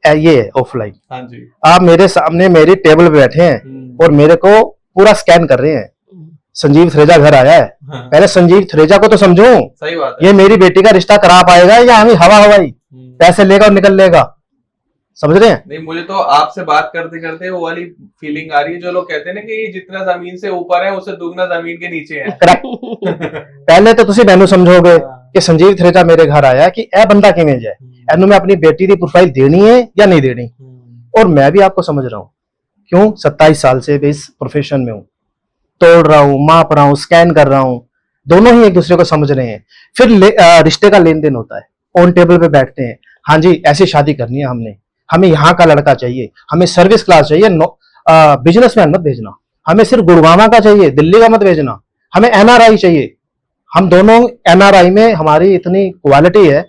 ये है ऑफलाइन। हाँ जी। आप मेरे सामने मेरी टेबल पे बैठे हैं और मेरे को पूरा स्कैन कर रहे हैं, संजीव थरेजा घर आया है। हाँ। पहले संजीव थरेजा को तो समझो, सही बात है। ये मेरी बेटी का रिश्ता करा पाएगा या हमें हवा हवाई पैसे लेगा और निकल लेगा, समझ रहे हैं? नहीं, मुझे तो आपसे बात करते करते वो वाली फीलिंग आ रही है जो लोग कहते हैं ना कि ये जितना जमीन से ऊपर है उससे दुगना जमीन के नीचे है। करेक्ट। पहले तो तुसी मैनू समझोगे कि संजीव थरेजा मेरे घर आया है कि ए बंदा किवें जाए, एनू मैं अपनी बेटी की प्रोफाइल देनी है या नहीं देनी। और मैं भी आपको समझ रहा हूँ, क्यों 27 साल से इस प्रोफेशन में हूँ, तोड़ रहा हूँ, माप रहा हूँ, स्कैन कर रहा हूँ, दोनों ही एक दूसरे को समझ रहे हैं। फिर रिश्ते का लेन देन होता है, ऑन टेबल पे बैठते हैं, हाँ जी ऐसी शादी करनी है हमने, हमें यहाँ का लड़का चाहिए, हमें सर्विस क्लास चाहिए, बिजनेसमैन मत भेजना, हमें सिर्फ गुड़गांव का चाहिए, दिल्ली का मत भेजना, हमें एनआरआई चाहिए। हम दोनों एनआरआई में हमारी इतनी क्वालिटी है,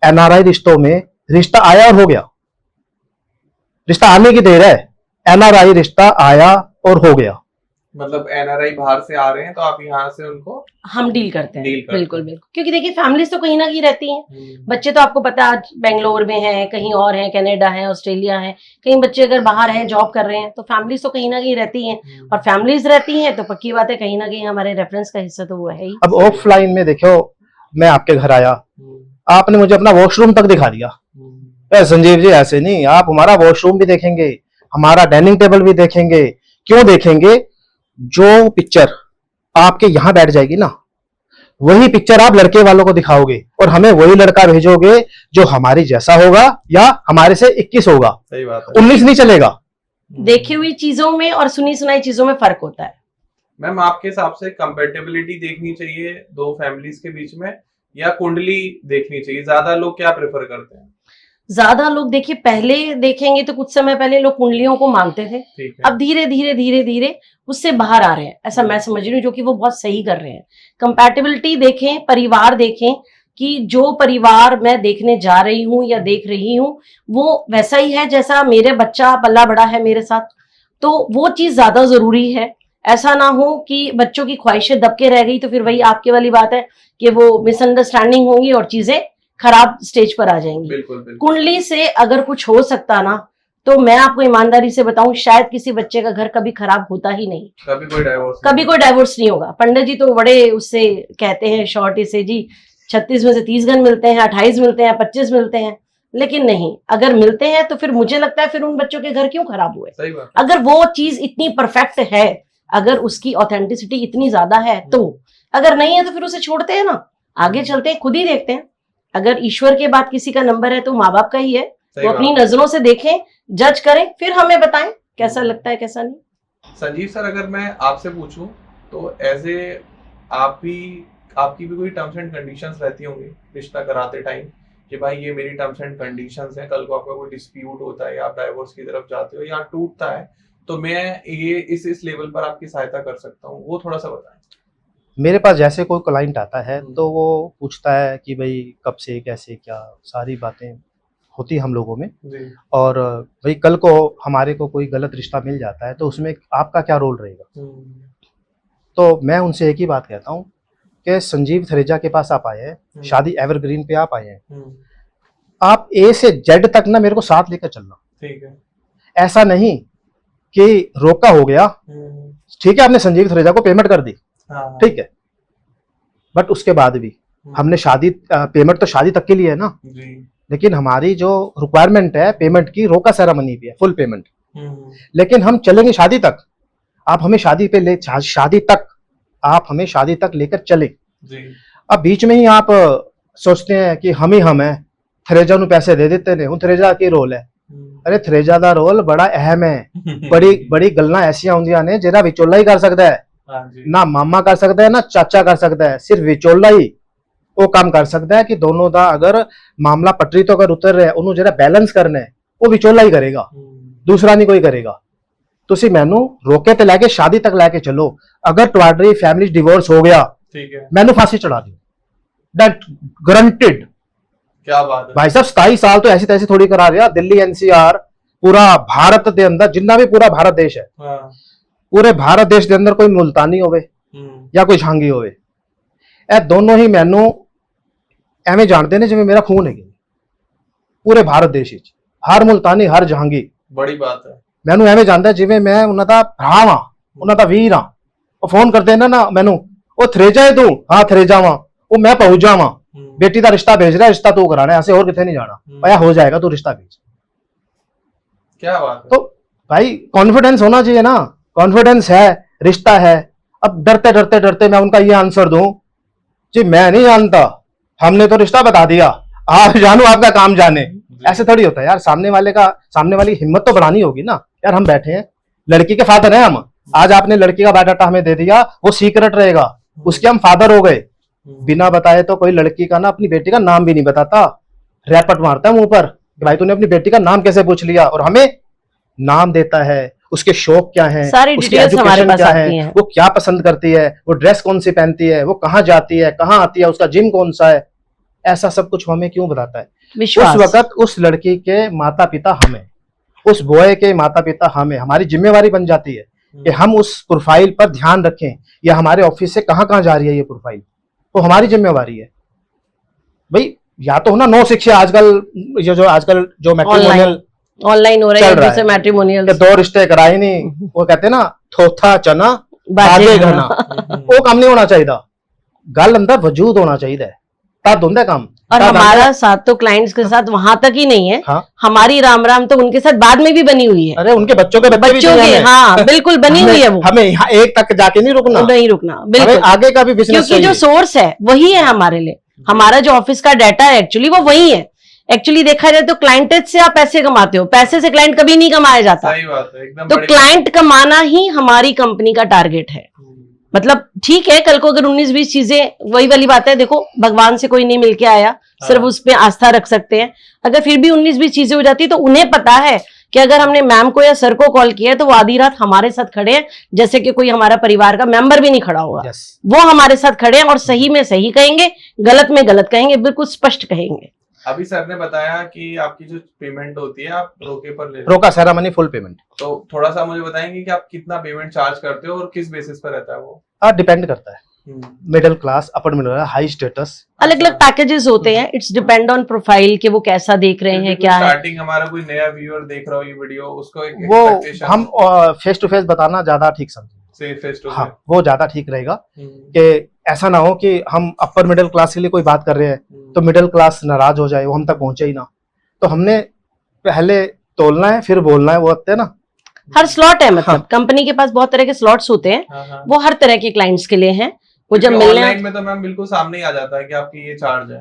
एनआरआई रिश्तों में रिश्ता आया और हो गया, रिश्ता आने की देर है, एनआरआई रिश्ता आया और हो गया। मतलब एनआरआई बाहर से आ रहे हैं तो आप यहाँ से उनको हम डील करते हैं, डील करते बिल्कुल हैं। बिल्कुल, क्योंकि देखिए फैमिलीज तो कहीं ना कहीं रहती हैं। बच्चे तो आपको पता है आज बेंगलोर में हैं, कहीं और हैं, कनाडा है, ऑस्ट्रेलिया है, कहीं बच्चे अगर बाहर हैं जॉब कर रहे हैं, तो फैमिलीज तो कहीं ना कहीं रहती हैं। और फैमिलीज रहती हैं तो पक्की बात है कहीं ना कहीं हमारे रेफरेंस का हिस्सा तो वो है ही। अब ऑफलाइन में देखो, मैं आपके घर आया, आपने मुझे अपना वॉशरूम तक दिखा दिया, संजीव जी ऐसे नहीं, आप हमारा वॉशरूम भी देखेंगे, हमारा डाइनिंग टेबल भी देखेंगे। क्यों देखेंगे? जो पिक्चर आपके यहाँ बैठ जाएगी ना, वही पिक्चर आप लड़के वालों को दिखाओगे और हमें वही लड़का भेजोगे जो हमारी जैसा होगा या हमारे से 21 होगा, सही बात है। 19 नहीं चलेगा। देखी हुई चीजों में और सुनी सुनाई चीजों में फर्क होता है। मैम आपके हिसाब से कंपेटेबिलिटी देखनी चाहिए दो फैमिलीज के बीच में या कुंडली देखनी चाहिए? ज्यादा लोग क्या प्रेफर करते हैं? ज्यादा लोग देखिए पहले देखेंगे तो कुछ समय पहले लोग कुंडलियों को मानते थे, ठीक है। अब धीरे धीरे धीरे धीरे उससे बाहर आ रहे हैं, ऐसा मैं समझ रही हूँ, जो कि वो बहुत सही कर रहे हैं। कंपैटिबिलिटी देखें, परिवार देखें कि जो परिवार मैं देखने जा रही हूँ या देख रही हूँ वो वैसा ही है जैसा मेरे बच्चा पला बड़ा है मेरे साथ, तो वो चीज ज्यादा जरूरी है। ऐसा ना हो कि बच्चों की ख्वाहिशें दबके रह गई तो फिर वही आपके वाली बात है कि वो मिसअंडरस्टैंडिंग होंगी और चीजें खराब स्टेज पर आ जाएंगी। बिल्कुल बिल्कुल। कुंडली से अगर कुछ हो सकता ना, तो मैं आपको ईमानदारी से बताऊं, शायद किसी बच्चे का घर कभी खराब होता ही नहीं, कभी कोई डाइवोर्स नहीं होगा। पंडित जी तो बड़े उससे कहते हैं शॉर्ट से जी 36 में से 30 घन मिलते हैं, 28 मिलते हैं, 25 मिलते हैं, लेकिन नहीं, अगर मिलते हैं तो फिर मुझे लगता है फिर उन बच्चों के घर क्यों खराब हुए। सही बात। अगर वो चीज इतनी परफेक्ट है, अगर उसकी ऑथेंटिसिटी इतनी ज्यादा है, तो अगर नहीं है तो फिर उसे छोड़ते हैं ना, आगे चलते हैं, खुद ही देखते हैं। अगर ईश्वर के बाद किसी का नंबर है तो माँ बाप का ही है, वो अपनी नजरों से देखें, जज करें, फिर हमें बताएं कैसा लगता है कैसा नहीं। संजीव सर, अगर मैं आपसे पूछूं तो एज ए आपकी भी कोई टर्म्स एंड कंडीशंस रहती होंगी रिश्ता कराते टाइम कि भाई ये मेरी टर्म्स एंड कंडीशंस हैं, कल को आपका कोई डिस्प्यूट होता है या आप डाइवोर्स की तरफ जाते हो या टूटता है तो मैं ये इस लेवल पर आपकी सहायता कर सकता हूँ, वो थोड़ा सा बताएं। मेरे पास जैसे कोई क्लाइंट आता है तो वो पूछता है कि भाई कब से कैसे क्या सारी बातें होती हम लोगों में जी। और भाई कल को हमारे को कोई गलत रिश्ता मिल जाता है तो उसमें आपका क्या रोल रहेगा। तो मैं उनसे एक ही बात कहता हूँ कि संजीव थरेजा के पास आप आए हैं, शादी एवरग्रीन पे आप आए हैं, आप ए से जेड तक ना मेरे को साथ लेकर चलना। ठीक है। ऐसा नहीं कि रोका हो गया, ठीक है आपने संजीव थरेजा को पेमेंट कर दी, ठीक है, बट उसके बाद भी हमने शादी पेमेंट तो शादी तक के लिए है ना जी। लेकिन हमारी जो रिक्वायरमेंट है पेमेंट की, रोका सेरेमनी भी है, फुल पेमेंट, लेकिन हम चलेंगे शादी तक, आप हमें शादी तक लेकर चले जी। अब बीच में ही आप सोचते हैं कि हम हैं, थरेजा ਨੂੰ पैसे दे देते ने, थरेजा की रोल है। अरे थरेजा ਦਾ रोल बड़ा अहम है, बड़ी गल्लां ऐसियां होंदियां ने जेड़ा विचोला ही कर सकता है, ना मामा कर सकता है ना चाचा कर सकता है, सिर्फ विचोला ही वो काम कर सकता है कि दोनों का अगर मामला पटरी तो अगर उतर रहा है उन्होंने जरा बैलेंस करना है, वो विचोला ही करेगा, दूसरा नहीं कोई करेगा। तुसी मैनू रोके ते लेके शादी तक लेके चलो, अगर तुम्हारी फैमिली डिवोर्स हो गया ठीक है, मैनू फांसी चढ़ा दी, दैट गारंटेड। क्या बात है भाई साहब 27 साल तो ऐसी तैसी थोड़ी करा रहा, दिल्ली एनसीआर पूरा भारत के अंदर जितना भी पूरा भारत देश है, पूरे भारत देश के अंदर कोई मुल्तानी होवे या कोई झांगी होवे, ए दोनों ही मैनू एवें जानते ने जिवें मेरा खून है पूरे भारत देश विच, हर मुल्तानी हर जहांगी, बड़ी बात है, मैनू एवें जानता जिवें मैं उन्हां दा भरा वां, उन्हां दा वीर हां। ਉਹ फोन करते ना मैनू, ਉਹ थरेजा है तू, हाँ थरेजा वां, ਉਹ मैं पहुंच जावां, बेटी का रिश्ता भेज रहा है, रिश्ता तू कराना है, ऐसे और कितने नहीं जाना, भैया हो जाएगा तू रिश्ता भेज। क्या बात है। तो भाई कॉन्फिडेंस होना चाहिए ना, कॉन्फिडेंस है, रिश्ता है। अब डरते मैं उनका ये आंसर दूं जी मैं नहीं जानता, हमने तो रिश्ता बता दिया, आप जानू आपका काम जाने, ऐसे थोड़ी होता है यार। सामने वाली हिम्मत तो बढ़ानी होगी ना यार, हम बैठे हैं, लड़की के फादर हैं हम, आज आपने लड़की का बायोडाटा हमें दे दिया, वो सीक्रेट रहेगा, उसके हम फादर हो गए, बिना बताए तो कोई लड़की का ना अपनी बेटी का नाम भी नहीं बताता, रैपट मारता है मुंह पर कि भाई तूने अपनी बेटी का नाम कैसे पूछ लिया, और हमें नाम देता है, उसके शौक क्या है, उसकी एजुकेशन क्या है, वो क्या पसंद करती है, वो ड्रेस कौन सी पहनती है, वो कहाँ जाती है, कहाँ आती है, उसका जिम कौन सा है, ऐसा सब कुछ हमें क्यों बताता है। उस वक्त उस लड़की के माता पिता हमें, उस बॉय के माता पिता हमें, हमारी जिम्मेवारी बन जाती है कि हम उस प्रोफाइल पर ध्यान रखें, या हमारे ऑफिस से कहाँ जा रही है ये प्रोफाइल, तो हमारी जिम्मेवारी है भाई। या तो ना नो शिक्षा, आजकल जो मैट्रिमोनियल ऑनलाइन हो रहा है, जैसे मैट्रिमोनियल दो रिश्ते कराए नहीं, वो कहते ना थोथा चना बाजे घना, वो काम नहीं होना चाहिए, गल अंदर वजूद होना चाहिए, तब होंदा काम। और हमारा साथ तो क्लाइंट्स के साथ वहां तक ही नहीं है, हाँ? हमारी राम तो उनके साथ बाद में भी बनी हुई है, अरे उनके बच्चों के हाँ बिल्कुल बनी हुई है, वो हमें यहाँ एक तक जाके नहीं रुकना बिल्कुल, आगे का भी बिजनेस, क्योंकि जो सोर्स है वही है हमारे लिए, हमारा जो ऑफिस का डाटा है एक्चुअली वो वही है। एक्चुअली देखा जाए तो क्लाइंटेज से आप पैसे कमाते हो, पैसे से क्लाइंट कभी नहीं कमाया जाता, सही बात है, एकदम। तो क्लाइंट कमाना ही हमारी कंपनी का टारगेट है। मतलब ठीक है, कल को अगर 19-20 चीजें, वही वाली बात है, देखो भगवान से कोई नहीं मिलके आया, सिर्फ उस पे आस्था रख सकते हैं, अगर फिर भी 19-20 चीजें हो जाती तो उन्हें पता है कि अगर हमने मैम को या सर को कॉल किया है तो वो आधी रात हमारे साथ खड़े हैं, जैसे कि कोई हमारा परिवार का मेंबर भी नहीं खड़ा होगा, वो हमारे साथ खड़े हैं और सही में सही कहेंगे, गलत में गलत कहेंगे, बिल्कुल स्पष्ट कहेंगे। अभी सर ने बताया कि आपकी जो पेमेंट होती है आप रोके पर ले, रोका सेरेमनी फुल पेमेंट, तो थोड़ा सा मुझे बताएंगे कि आप कितना पेमेंट चार्ज करते हो और किस बेसिस पर रहता है वो? डिपेंड करता है, middle class, upper middle class, high status. अलग अलग पैकेजेस होते हैं, इट्स डिपेंड ऑन प्रोफाइल कि वो कैसा देख रहे हैं, क्या है। स्टार्टिंग हमारा कोई नया व्यूअर देख रहा हो ये वीडियो, उसको एक वो expectation हम फेस टू फेस बताना ज्यादा ठीक समझे, से फेस टू हाँ वो ज्यादा ठीक रहेगा फेस। कि ऐसा ना हो कि हम अपर मिडिल क्लास के लिए कोई बात कर रहे हैं तो मिडिल क्लास नाराज हो जाए, वो हम तक पहुंचे ही ना। तो हमने पहले तोलना है फिर बोलना है, वो होते हैं ना। हर स्लॉट है, मतलब हाँ। कंपनी के पास बहुत तरह के स्लॉट्स होते हैं, हाँ। वो हर तरह के क्लाइंट्स के लिए हैं। वो जब मिलने ऑनलाइन में तो मैम बिल्कुल सामने ही आ जाता है कि आपकी ये चार्ज है,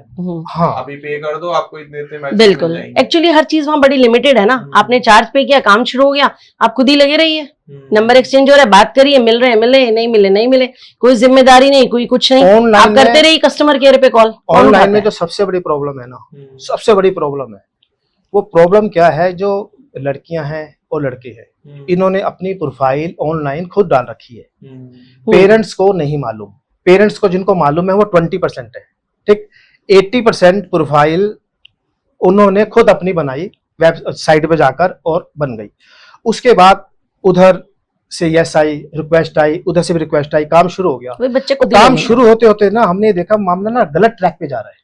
हाँ अभी पे कर दो, आपको इतने इतने मैसेज बिल्कुल। मिल जाएंगे। एक्चुअली हर चीज वहाँ बड़ी लिमिटेड है ना, आपने चार्ज पे किया, काम शुरू हो गया, आप खुद ही लगे रहिए, नंबर एक्सचेंज हो रहा है, बात करिए, मिल रहे हैं मिले, नहीं मिले नहीं मिले, कोई जिम्मेदारी नहीं, कोई कुछ नहीं, ऑनलाइन आप करते रहिए कस्टमर केयर पे कॉल। ऑनलाइन में जो सबसे बड़ी प्रॉब्लम है ना, सबसे बड़ी प्रॉब्लम है, वो प्रॉब्लम क्या है, जो लड़कियां हैं और लड़के हैं, इन्होंने अपनी प्रोफाइल ऑनलाइन खुद डाल रखी है, पेरेंट्स को नहीं मालूम। पेरेंट्स को जिनको मालूम है वो 20% है, ठीक। 80% प्रोफाइल उन्होंने खुद अपनी बनाई वेबसाइट पे जाकर और बन गई। उसके बाद उधर से यस आई, रिक्वेस्ट आई, उधर से भी रिक्वेस्ट आई, काम शुरू हो गया। वही बच्चे को काम शुरू होते होते ना हमने देखा मामला ना गलत ट्रैक पे जा रहा है।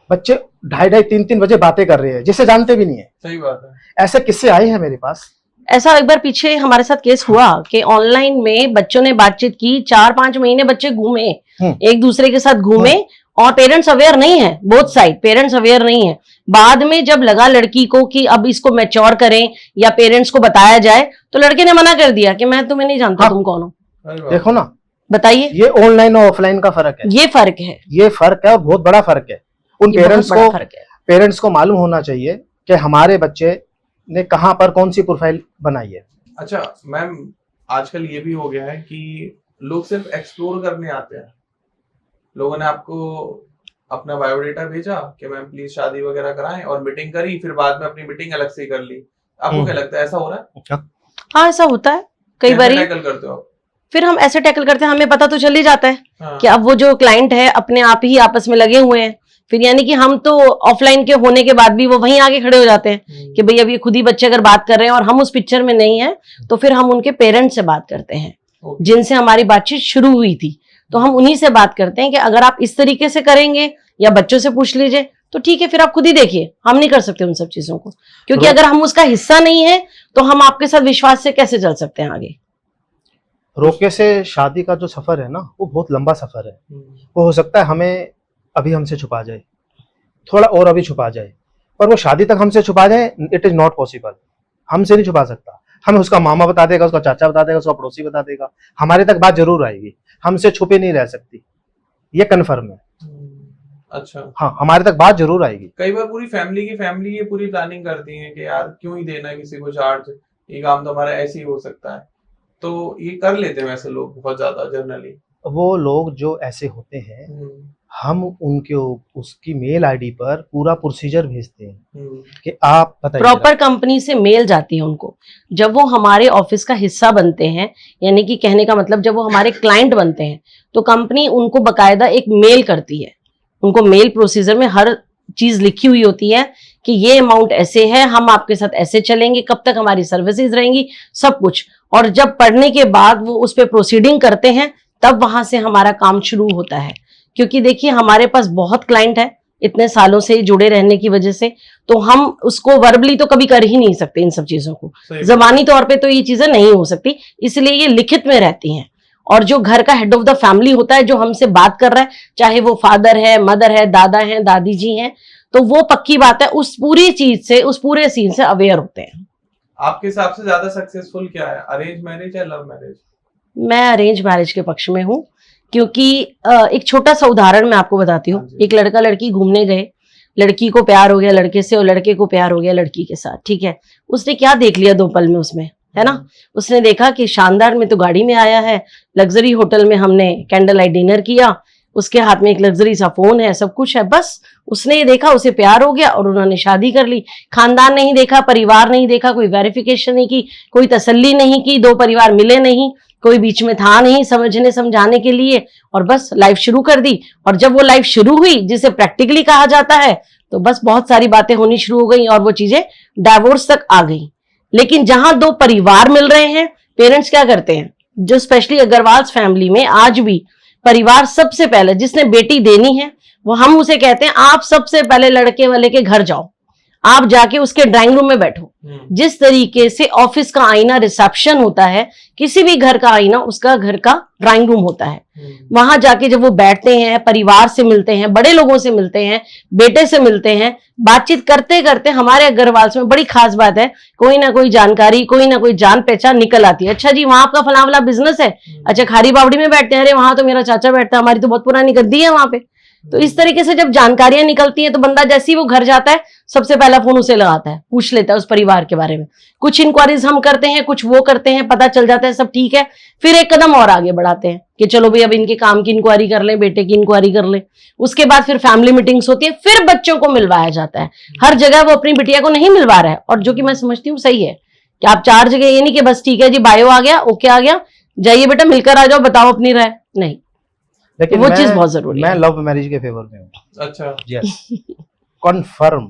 बच्चे 2:30-3 बजे बातें कर रहे हैं जिसे जानते भी नहीं है। सही बात है। ऐसे किस्से आए हैं मेरे पास। ऐसा एक बार पीछे हमारे साथ केस हुआ कि ऑनलाइन में बच्चों ने बातचीत की, 4-5 महीने बच्चे घूमे, एक दूसरे के साथ घूमे, और पेरेंट्स अवेयर नहीं है, बोथ साइड पेरेंट्स अवेयर नहीं है। बाद में जब लगा लड़की को कि अब इसको मैच्योर करें या पेरेंट्स को बताया जाए, तो लड़के ने मना कर दिया कि मैं तुम्हें नहीं जानता, तुम कौन हो। देखो ना, बताइए, ये ऑनलाइन और ऑफलाइन का फर्क है, ये फर्क है, ये फर्क है और बहुत बड़ा फर्क है। उन ये पेरेंट्स बहुत बड़ा को फर्क है। पेरेंट्स को मालूम होना चाहिए कि हमारे बच्चे ने कहां पर कौन सी प्रोफाइल बनाई है। अच्छा मैम, आजकल ये भी हो गया है कि लोग सिर्फ एक्सप्लोर करने आते हैं। लोगों ने आपको अपना बायोडेटा भेजा कि मैम प्लीज शादी वगैरह कराएं, और मीटिंग करी, फिर बाद में अपनी मीटिंग अलग से कर ली। आपको क्या लगता है, ऐसा हो रहा है? हाँ ऐसा होता है कई बार। टैकल करते हो? फिर हम ऐसे टैकल करते हैं, हमें पता तो चल ही जाता है हाँ। कि अब वो जो क्लाइंट है अपने आप ही आपस में लगे हुए हैं। फिर यानी कि हम तो ऑफलाइन के होने के बाद भी वो वहीं आगे खड़े हो जाते हैं कि भाई अब ये खुद ही बच्चे अगर बात कर रहे हैं और हम उस पिक्चर में नहीं है, तो फिर हम उनके पेरेंट्स से बात करते हैं जिनसे हमारी बातचीत शुरू हुई थी। तो हम उन्हीं से बात करते हैं कि अगर आप इस तरीके से करेंगे या बच्चों से पूछ लीजिए तो ठीक है, फिर आप खुद ही देखिए, हम नहीं कर सकते उन सब चीजों को, क्योंकि अगर हम उसका हिस्सा नहीं है तो हम आपके साथ विश्वास से कैसे चल सकते हैं आगे। रोके से शादी का जो सफर है ना, वो बहुत लंबा सफर है। वो हो सकता है हमें अभी हमसे छुपा जाए, थोड़ा और अभी छुपा जाए, पर वो शादी तक हमसे छुपा जाए, इट इज नॉट पॉसिबल। हमसे नहीं छुपा सकता। हमें उसका मामा बता देगा, उसका चाचा बता देगा, उसका पड़ोसी बता देगा, हमारे तक बात जरूर आएगी, हमसे छुपे नहीं रह सकती, ये कन्फर्म है। अच्छा, हाँ हमारे तक बात जरूर आएगी। कई बार पूरी फैमिली ये पूरी प्लानिंग करती है कि यार क्यों ही देना किसी को चार्ज, ये काम तो हमारा ऐसे ही हो सकता है, तो ये कर लेते हैं वैसे लोग बहुत ज्यादा जनरली। वो लोग जो ऐसे होते हैं, हम उनके उसकी मेल आईडी पर पूरा प्रोसीजर भेजते हैं कि आप बताइए। प्रॉपर कंपनी से मेल जाती है उनको, जब वो हमारे ऑफिस का हिस्सा बनते हैं, यानी कि कहने का मतलब जब वो हमारे क्लाइंट बनते हैं, तो कंपनी उनको बकायदा एक मेल करती है। उनको मेल प्रोसीजर में हर चीज लिखी हुई होती है कि ये अमाउंट ऐसे है, हम आपके साथ ऐसे चलेंगे, कब तक हमारी सर्विसेज रहेंगी, सब कुछ। और जब पढ़ने के बाद वो उस पर प्रोसीडिंग करते हैं, तब वहां से हमारा काम शुरू होता है। क्योंकि देखिए हमारे पास बहुत क्लाइंट है इतने सालों से जुड़े रहने की वजह से, तो हम उसको वर्बली तो कभी कर ही नहीं सकते इन सब चीजों को, जबानी तौर पे तो ये चीजें नहीं हो सकती, इसलिए ये लिखित में रहती हैं। और जो घर का हेड ऑफ द फैमिली होता है, जो हमसे बात कर रहा है, चाहे वो फादर है, मदर है, दादा है, दादी जी हैं, तो वो पक्की बात है उस पूरी चीज से, उस पूरे सीन से अवेयर होते हैं। आपके हिसाब से ज्यादा सक्सेसफुल क्या है, अरेंज मैरिज या लव मैरिज? मैं अरेंज मैरिज के पक्ष में हूँ, क्योंकि एक छोटा सा उदाहरण मैं आपको बताती हूँ। एक लड़का लड़की घूमने गए, लड़की को प्यार हो गया लड़के से और लड़के को प्यार हो गया लड़की के साथ, ठीक है। उसने क्या देख लिया 2 पल में उसमें, है ना, उसने देखा कि शानदार में तो गाड़ी में आया है, लग्जरी होटल में हमने कैंडल लाइट डिनर किया, उसके हाथ में एक लग्जरी सा फोन है, सब कुछ है, बस उसने ये देखा, उसे प्यार हो गया और उन्होंने शादी कर ली। खानदान नहीं देखा, परिवार नहीं देखा, कोई वेरिफिकेशन नहीं की, कोई तसल्ली नहीं की, 2 परिवार मिले नहीं, कोई बीच में था नहीं समझने समझाने के लिए, और बस लाइफ शुरू कर दी। और जब वो लाइफ शुरू हुई, जिसे प्रैक्टिकली कहा जाता है, तो बस बहुत सारी बातें होनी शुरू हो गई और वो चीजें डाइवोर्स तक आ गई। लेकिन जहां 2 परिवार मिल रहे हैं, पेरेंट्स क्या करते हैं, जो स्पेशली अग्रवाल फैमिली में आज भी परिवार सबसे पहले, जिसने बेटी देनी है वो हम उसे कहते हैं आप सबसे पहले लड़के वाले के घर जाओ, आप जाके उसके ड्राइंग रूम में बैठो। जिस तरीके से ऑफिस का आईना रिसेप्शन होता है, किसी भी घर का आईना उसका घर का ड्राइंग रूम होता है। वहां जाके जब वो बैठते हैं, परिवार से मिलते हैं, बड़े लोगों से मिलते हैं, बेटे से मिलते हैं, बातचीत करते करते हमारे अग्रवाल में बड़ी खास बात है, कोई ना कोई जानकारी, कोई ना कोई जान पहचान निकल आती है। अच्छा जी, वहां आपका फला वाला बिजनेस है, अच्छा खारी बावड़ी में बैठते हैं, अरे वहां तो मेरा चाचा बैठता है, हमारी तो बहुत पुरानी गद्दी है वहां पे। तो इस तरीके से जब जानकारियां निकलती हैं तो बंदा जैसे ही वो घर जाता है सबसे पहला फोन उसे लगाता है, पूछ लेता है उस परिवार के बारे में। कुछ इंक्वायरीज हम करते हैं, कुछ वो करते हैं, पता चल जाता है सब ठीक है, फिर एक कदम और आगे बढ़ाते हैं कि चलो भाई अब इनके काम की इंक्वायरी कर लें, बेटे की इंक्वायरी कर लें। उसके बाद फिर फैमिली मीटिंग्स होती है, फिर बच्चों को मिलवाया जाता है। हर जगह वो अपनी बिटिया को नहीं मिलवा रहा है, और जो कि मैं समझती हूँ सही है कि आप 4 जगह ये नहीं कि बस ठीक है जी बायो आ गया, ओके आ गया, जाइए बेटा मिलकर आ जाओ, बताओ अपनी राय, नहीं। लेकिन वो चीज बहुत जरूरी है। मैं लव मैरिज के फेवर में हूँ। अच्छा, यस, कन्फर्म।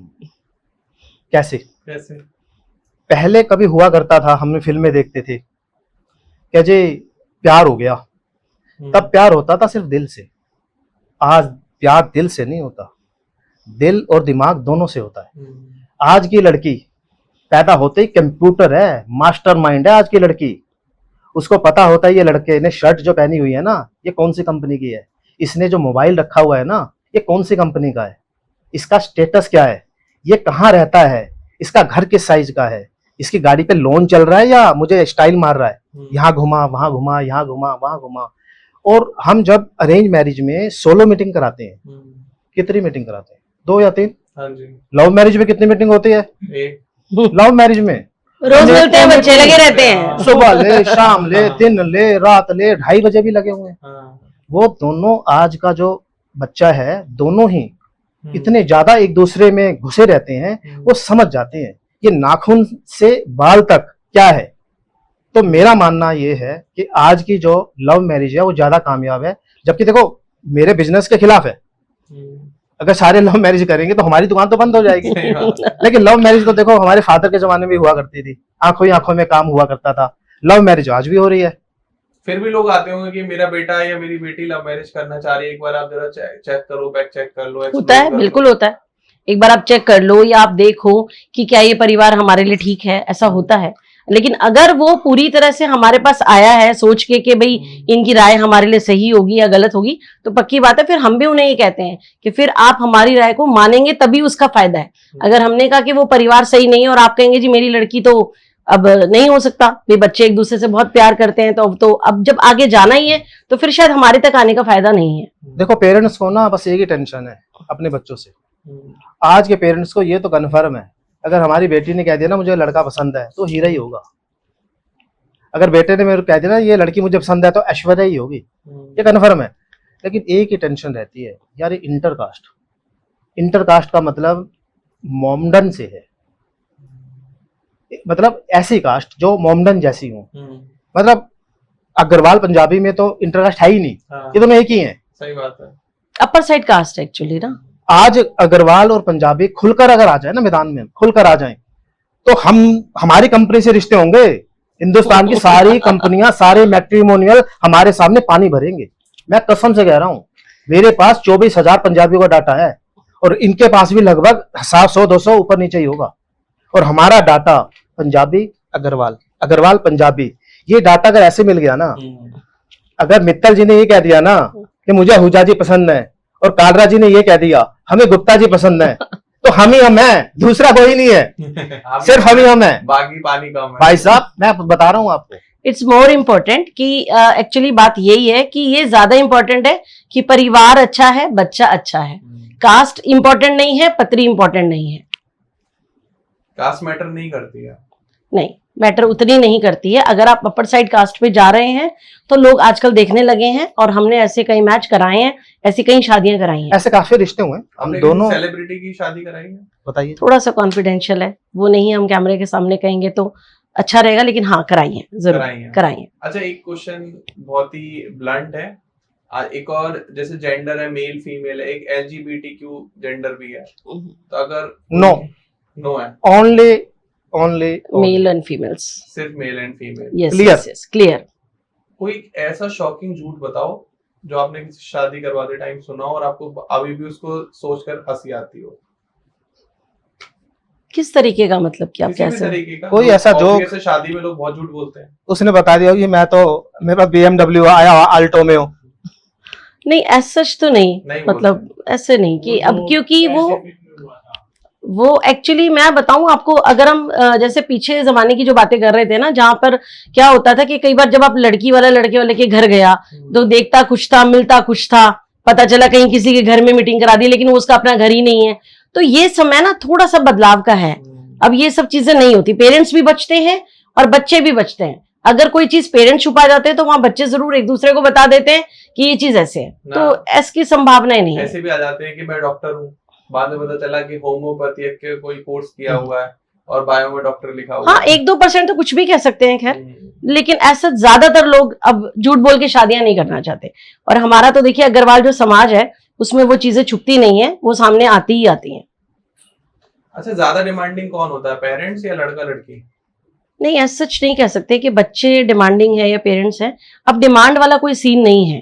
कैसे? कैसे? पहले कभी हुआ करता था, हम फिल्में देखते थे क्या जी प्यार हो गया, तब प्यार होता था सिर्फ दिल से। आज प्यार दिल से नहीं होता, दिल और दिमाग दोनों से होता है। आज की लड़की पैदा होते ही कंप्यूटर है, मास्टर माइंड है आज की लड़की। उसको पता होता है ये लड़के ने शर्ट जो पहनी हुई है ना, ये कौन सी कंपनी की है, इसने जो मोबाइल रखा हुआ है ना, ये कौन सी कंपनी का है, इसका स्टेटस क्या है, ये कहाँ रहता है, इसका घर किस साइज का है, इसकी गाड़ी पे लोन चल रहा है या मुझे स्टाइल मार रहा है, यहाँ घुमा वहां घुमा, यहाँ घुमा वहां घुमा। और हम जब अरेंज मैरिज में सोलो मीटिंग कराते हैं, कितनी मीटिंग कराते हैं? 2 या 3। हाँ जी। लव मैरिज में कितनी मीटिंग होती है? लव मैरिज में रोज मिलते हैं, बच्चे लगे रहते हैं, सुबह ले, शाम ले, दिन ले, रात ले, 2:30 बजे भी लगे हुए हैं। हाँ। वो दोनों आज का जो बच्चा है, दोनों ही इतने ज्यादा एक दूसरे में घुसे रहते हैं, वो समझ जाते हैं ये नाखून से बाल तक क्या है। तो मेरा मानना ये है कि आज की जो लव मैरिज है वो ज्यादा कामयाब है। जबकि देखो मेरे बिजनेस के खिलाफ है, अगर सारे लव मैरिज करेंगे तो हमारी दुकान तो बंद हो जाएगी। लेकिन लव मैरिज तो देखो हमारे फादर के जमाने में हुआ करती थी, आंखों ही आंखों में काम हुआ करता था। लव मैरिज आज भी हो रही है। फिर भी लोग आते होंगे कि मेरा बेटा या मेरी बेटी लव मैरिज करना चाह रही है, एक बार आप जरा चेक करो, बैक चेक कर लो। होता है, बिल्कुल होता है। एक बार आप चेक कर लो या आप देखो कि क्या ये परिवार हमारे लिए ठीक है, ऐसा होता है। लेकिन अगर वो पूरी तरह से हमारे पास आया है सोच के कि भाई इनकी राय हमारे लिए सही होगी या गलत होगी, तो पक्की बात है फिर हम भी उन्हें ये कहते हैं कि फिर आप हमारी राय को मानेंगे तभी उसका फायदा है। अगर हमने कहा कि वो परिवार सही नहीं है और आप कहेंगे जी मेरी लड़की तो अब नहीं हो सकता, भाई बच्चे एक दूसरे से बहुत प्यार करते हैं, तो अब जब आगे जाना ही है तो फिर शायद हमारे तक आने का फायदा नहीं है। देखो पेरेंट्स को ना बस एक ही टेंशन है अपने बच्चों से। आज के पेरेंट्स को ये तो कन्फर्म है, अगर हमारी बेटी ने कह दिया ना मुझे लड़का पसंद है तो हीरा ही होगा। अगर बेटे ने मेरे को कह दिया ना ये लड़की मुझे पसंद है तो ऐश्वर्या ही होगी, ये कन्फर्म है। लेकिन एक ही टेंशन रहती है यार, ये इंटर कास्ट का मतलब मोमडन से है, मतलब ऐसी कास्ट जो मोमडन जैसी हो। मतलब अग्रवाल पंजाबी में तो इंटर कास्ट है ही नहीं। हाँ। ये दोनों एक ही हैं। सही बात है, अपर साइड कास्ट एक्चुअली ना। आज अग्रवाल और पंजाबी खुलकर अगर आ जाए ना मैदान में, खुलकर आ जाए तो हमारी कंपनी से रिश्ते होंगे। हिंदुस्तान की सारी कंपनियां, सारे मैट्रिमोनियल हमारे सामने पानी भरेंगे। मैं कसम से कह रहा हूं, मेरे पास 24,000 पंजाबियों का डाटा है और इनके पास भी लगभग 100-200 ऊपर नीचे ही होगा। और हमारा डाटा पंजाबी अग्रवाल, अग्रवाल पंजाबी, ये डाटा अगर ऐसे मिल गया ना, अगर मित्तल जी ने ये कह दिया ना कि मुझे आहूजा जी पसंद है और कालरा जी ने ये कह दिया हमें गुप्ता जी पसंद है, तो हम ही हम हैं, दूसरा कोई नहीं है। सिर्फ हम ही हम हैं, बाकी पानी कम है। भाई साहब मैं बता रहा हूँ आपको, इट्स मोर इम्पोर्टेंट कि एक्चुअली बात यही है कि ये ज्यादा इम्पोर्टेंट है कि परिवार अच्छा है, बच्चा अच्छा है। कास्ट इम्पोर्टेंट नहीं है, पत्री इम्पोर्टेंट नहीं है। कास्ट मैटर नहीं करती है, नहीं मैटर उतनी नहीं करती है। अगर आप अपर साइड कास्ट पे जा रहे हैं तो लोग आजकल देखने लगे हैं, और हमने ऐसे कई मैच कराए हैं, ऐसी कई शादियां कराई हैं। ऐसे काफी रिश्ते हुए। हम दोनों सेलिब्रिटी की शादी कराई है, बताइए। थोड़ा सा कॉन्फिडेंशियल है, वो नहीं हम कैमरे के सामने कहेंगे तो अच्छा रहेगा, लेकिन हाँ कराई है, जरूर कराई है। अच्छा एक क्वेश्चन बहुत ही ब्लंट है, एक और जैसे जेंडर है मेल फीमेल है, एक LGBTQ जेंडर भी है, तो अगर नो है, ओनली मेल एंड फीमेल्स, सिर्फ male and female. Yes clear. कोई ऐसा शॉकिंग झूठ बताओ जो आपने किसी शादी करवाते टाइम सुना हो और आपको अभी भी उसको सोचकर हंसी आती हो? किस तरीके का, मतलब कि आप किसी भी कैसे? तरीके का कोई ऐसा जोक obvious है, शादी में लोग बहुत झूठ बोलते हैं। उसने बता दिया कि मैं तो मेरे पास BMW आया आल्टो में हूँ। नहीं, ऐसा सच तो नहीं, नहीं मतलब ऐसे नहीं कि वो अब, जो क्योंकि पैसे वो बीच में हुआ था। वो एक्चुअली मैं बताऊं आपको, अगर हम जैसे पीछे जमाने की जो बातें कर रहे थे ना, जहां पर क्या होता था कि कई बार जब आप लड़की वाला लड़के वाले के घर गया तो देखता कुछ था, मिलता कुछ था, पता चला कहीं किसी के घर में मीटिंग करा दी, लेकिन वो उसका अपना घर ही नहीं है। तो ये समय ना थोड़ा सा बदलाव का है। अब ये सब चीजें नहीं होती, पेरेंट्स भी बचते हैं और बच्चे भी बचते हैं। अगर कोई चीज पेरेंट्स छुपा जाते हैं तो वहां बच्चे जरूर एक दूसरे को बता देते हैं कि ये चीज ऐसे है, ना। तो ऐसी संभावनाएं नहीं है। ऐसे भी आ जाते हैं कि मैं डॉक्टर हूँ, बाद में पता चला कि होम्योपैथी के कोई कोर्स किया हुआ है और बायो में डॉक्टर लिखा हुआ हाँ, है। 1-2% तो कुछ भी कह सकते हैं खैर, लेकिन ऐसा ज्यादातर लोग अब झूठ बोल के शादियां नहीं करना चाहते। और हमारा तो देखिए अग्रवाल जो समाज है उसमें वो चीजें छुपती नहीं है, वो सामने आती ही आती हैं। अच्छा, ज्यादा डिमांडिंग कौन होता है, पेरेंट्स या लड़का लड़की? नहीं, ऐसा सच नहीं कह सकते कि बच्चे डिमांडिंग है या पेरेंट्स हैं। अब डिमांड वाला कोई सीन नहीं है।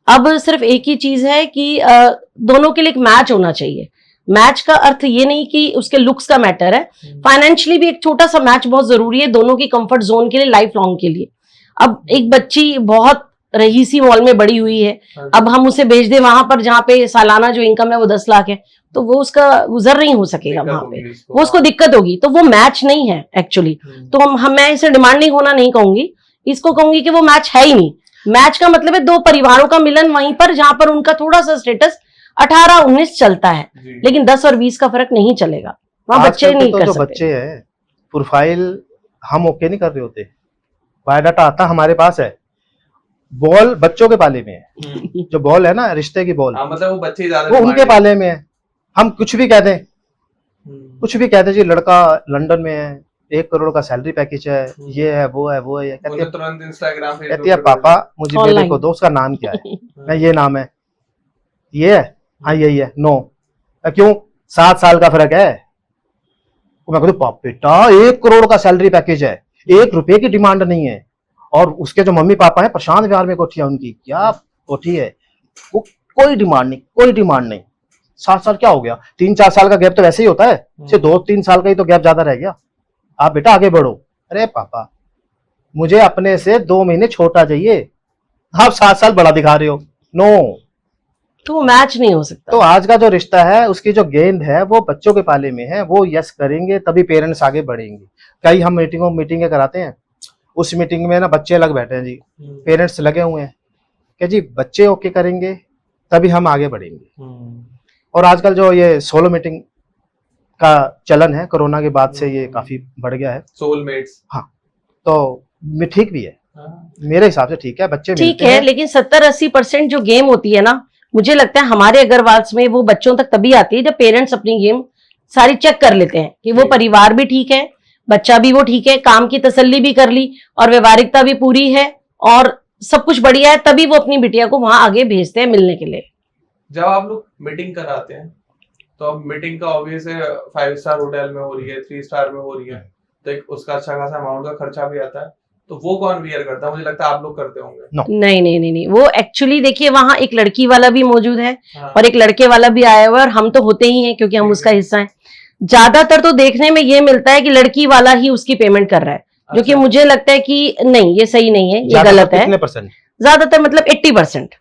अब सिर्फ एक ही चीज है कि दोनों के लिए एक मैच होना चाहिए। मैच का अर्थ ये नहीं कि उसके लुक्स का मैटर है, फाइनेंशियली भी एक छोटा सा मैच बहुत जरूरी है दोनों की कंफर्ट जोन के लिए, लाइफ लॉन्ग के लिए। अब एक बच्ची बहुत रईसी मॉल में बड़ी हुई है, अब हम उसे भेज दे वहां पर जहाँ पे सालाना जो इनकम है वो 10 लाख है, तो वो उसका गुजर नहीं हो सकेगा दिक्कत वहां होगी पे, उसको। वो उसको दिक्कत होगी। तो वो मैच नहीं है एक्चुअली। तो हम मैं इसे डिमांडिंग होना नहीं कहूंगी, इसको कहूंगी कि वो मैच है ही नहीं। मैच का मतलब है दो परिवारों का मिलन वहीं पर जहां पर उनका थोड़ा सा स्टेटस 18-19 चलता है, जी। लेकिन 10 और 20 का फर्क नहीं चलेगा, वहां बच्चे आजकल के नहीं तो कर जो सकते। बच्चे हैं प्रोफाइल हम ओके नहीं कर रहे होते, बायोडाटा आता हमारे पास है, बॉल बच्चों के पाले में है। जो बॉल है ना रिश्ते की बॉल, हाँ, मतलब वो बच्चे ज्यादा वो उनके demanding- पाले में है। हम कुछ भी कह दें, हम्म। कुछ भी कहते जी लड़का लंदन में है, 1 करोड़ का सैलरी पैकेज है, ये है वो है वो है, कहती उन्हें है तुरंत इंस्टाग्राम कहती है पापा मुझे मेरे Online। को दो, उसका नाम क्या है? मैं ये नाम है, ये है, हाँ यही है, नो। क्यों? 7 साल का फर्क है। मैं कहती पाप बेटा 1 करोड़ का सैलरी पैकेज है, 1 रुपए की डिमांड नहीं है, और उसके जो मम्मी पापा है प्रशांत विहार में कोठी है उनकी, क्या कोठी है, वो कोई डिमांड नहीं, कोई डिमांड नहीं। 7 साल क्या हो गया, 3-4 साल का गैप तो वैसे ही होता है, सिर्फ 2-3 साल का ही तो गैप ज्यादा रह गया। आप बेटा आगे बढ़ो। अरे पापा मुझे अपने से 2 महीने छोटा चाहिए, आप 7 साल बड़ा दिखा रहे हो, नो। तो मैच नहीं हो सकता। तो आज का जो रिश्ता है उसकी जो गेंद है वो बच्चों के पाले में है, वो यस करेंगे तभी पेरेंट्स आगे बढ़ेंगे। कई हम मीटिंगें कराते हैं, उस मीटिंग में ना बच्चे अलग बैठे हैं जी, पेरेंट्स लगे हुए हैं कि जी बच्चे ओके करेंगे तभी हम आगे बढ़ेंगे। और आजकल जो ये सोलो मीटिंग का चलन है कोरोना के बाद से ये काफी बढ़ गया है। सोलमेट्स। हाँ, तो ठीक भी है, मेरे हिसाब से ठीक है, बच्चे ठीक मिलते है, हैं। लेकिन 70-80% जो गेम होती है ना, मुझे लगता है हमारे अग्रवाल्स में वो बच्चों तक तभी आती है जब पेरेंट्स अपनी गेम सारी चेक कर लेते हैं कि वो परिवार भी ठीक है, बच्चा भी वो ठीक है, काम की तसल्ली भी कर ली और व्यवहारिकता भी पूरी है और सब कुछ बढ़िया है, तभी वो अपनी बिटिया को वहां आगे भेजते हैं मिलने के लिए। जब आप लोग मीटिंग कराते हैं तो अब मीटिंग का ऑब्वियस है 5 स्टार होटल में हो रही है, 3 स्टार में हो रही है, तो एक उसका अच्छा खासा अमाउंट का खर्चा भी आता है, तो वो कौन बियर करता है? मुझे लगता है आप लोग करते होंगे। नहीं, वो एक्चुअली देखिए वहां एक लड़की वाला भी मौजूद है हाँ। और एक लड़के वाला भी आया हुआ है, और हम तो होते ही हैं क्योंकि हम उसका हिस्सा हैं। ज्यादातर तो देखने में ये मिलता है कि लड़की वाला ही उसकी पेमेंट कर रहा है, जो कि अच्छा। मुझे लगता है कि नहीं, ये सही नहीं है, ये ज्यादातर गलत है। कितने परसेंट? ज्यादातर मतलब 80%।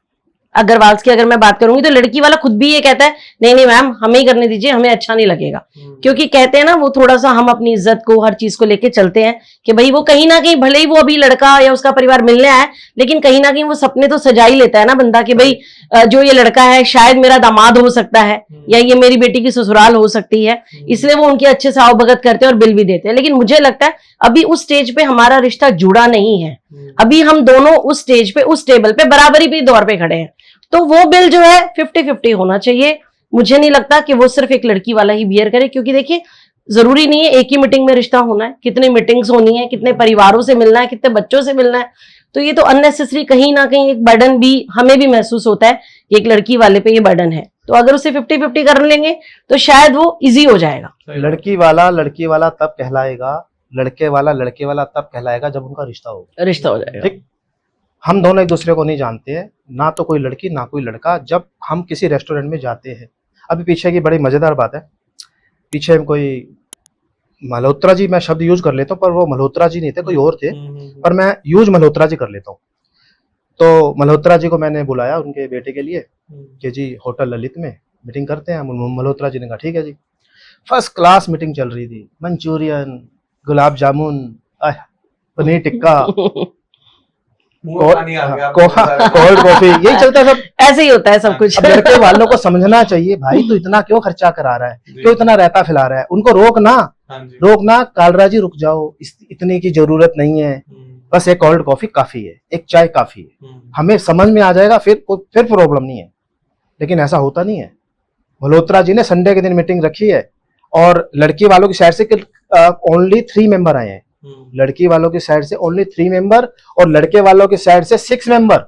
अग्रवाल्स की अगर मैं बात करूंगी तो लड़की वाला खुद भी ये कहता है नहीं नहीं मैम हमें ही करने दीजिए, हमें अच्छा नहीं लगेगा। क्योंकि कहते हैं ना वो थोड़ा सा हम अपनी इज्जत को हर चीज को लेके चलते हैं कि भाई वो कहीं ना कहीं भले ही वो अभी लड़का या उसका परिवार मिलने आया है, लेकिन कहीं ना कहीं वो सपने तो सजा ही लेता है ना बंदा कि भाई जो ये लड़का है शायद मेरा दामाद हो सकता है या ये मेरी बेटी की ससुराल हो सकती है, इसलिए वो उनके अच्छे से आवभगत करते हैं और बिल भी देते हैं। लेकिन मुझे लगता है अभी उस स्टेज पे हमारा रिश्ता जुड़ा नहीं है, अभी हम दोनों उस स्टेज पे उस टेबल पे बराबरी पे दौर पे खड़े हैं, तो वो बिल जो है 50-50 होना चाहिए। मुझे नहीं लगता कि वो सिर्फ एक लड़की वाला ही बियर करे, क्योंकि देखिए जरूरी नहीं है एक ही मीटिंग में रिश्ता होना है, कितने मीटिंग्स होनी है, कितने परिवारों से मिलना है, कितने बच्चों से मिलना है, तो ये तो अननेसेसरी कहीं ना कहीं एक बर्डन भी हमें भी महसूस होता है कि एक लड़की वाले पे ये बर्डन है। तो अगर उसे 50-50 कर लेंगे तो शायद वो इजी हो जाएगा। लड़की वाला तब कहलाएगा, लड़के वाला तब कहलाएगा जब उनका रिश्ता होगा। रिश्ता हो जाएगा। ठीक, हम दोनों एक दूसरे को नहीं जानते हैं, ना तो कोई लड़की ना कोई लड़का। जब हम किसी रेस्टोरेंट में जाते हैं, अभी पीछे की बड़ी मजेदार बात है, पीछे कोई मल्होत्रा जी, मैं शब्द यूज कर लेता हूँ, पर वो मल्होत्रा जी नहीं थे, कोई और थे, पर मैं यूज मल्होत्रा जी कर लेता हूँ। तो मल्होत्रा जी को मैंने बुलाया उनके बेटे के लिए कि जी होटल ललित में मीटिंग करते हैं। मल्होत्रा जी ने कहा ठीक है जी। फर्स्ट क्लास मीटिंग चल रही थी, Manchurian, gulab jamun, paneer tikka, cold coffee, यही चलता है सब। ऐसे ही होता है सब कुछ। अब लड़के वालों को समझना चाहिए, भाई तू इतना क्यों खर्चा करा रहा है, क्यों इतना रहता फैला रहा है, उनको रोकना, कालरा जी रुक जाओ, इतने की जरूरत नहीं है, बस एक कोल्ड कॉफी काफी है, एक चाय काफी है, हमें समझ में आ जाएगा, फिर प्रॉब्लम नहीं है। लेकिन ऐसा होता नहीं है। मल्होत्रा जी ने संडे के दिन मीटिंग रखी है और लड़की वालों की साइड से ओनली 3 मेंबर आए हैं, लड़की वालों की साइड से ओनली 3 मेंबर और लड़के वालों की साइड से 6 मेंबर।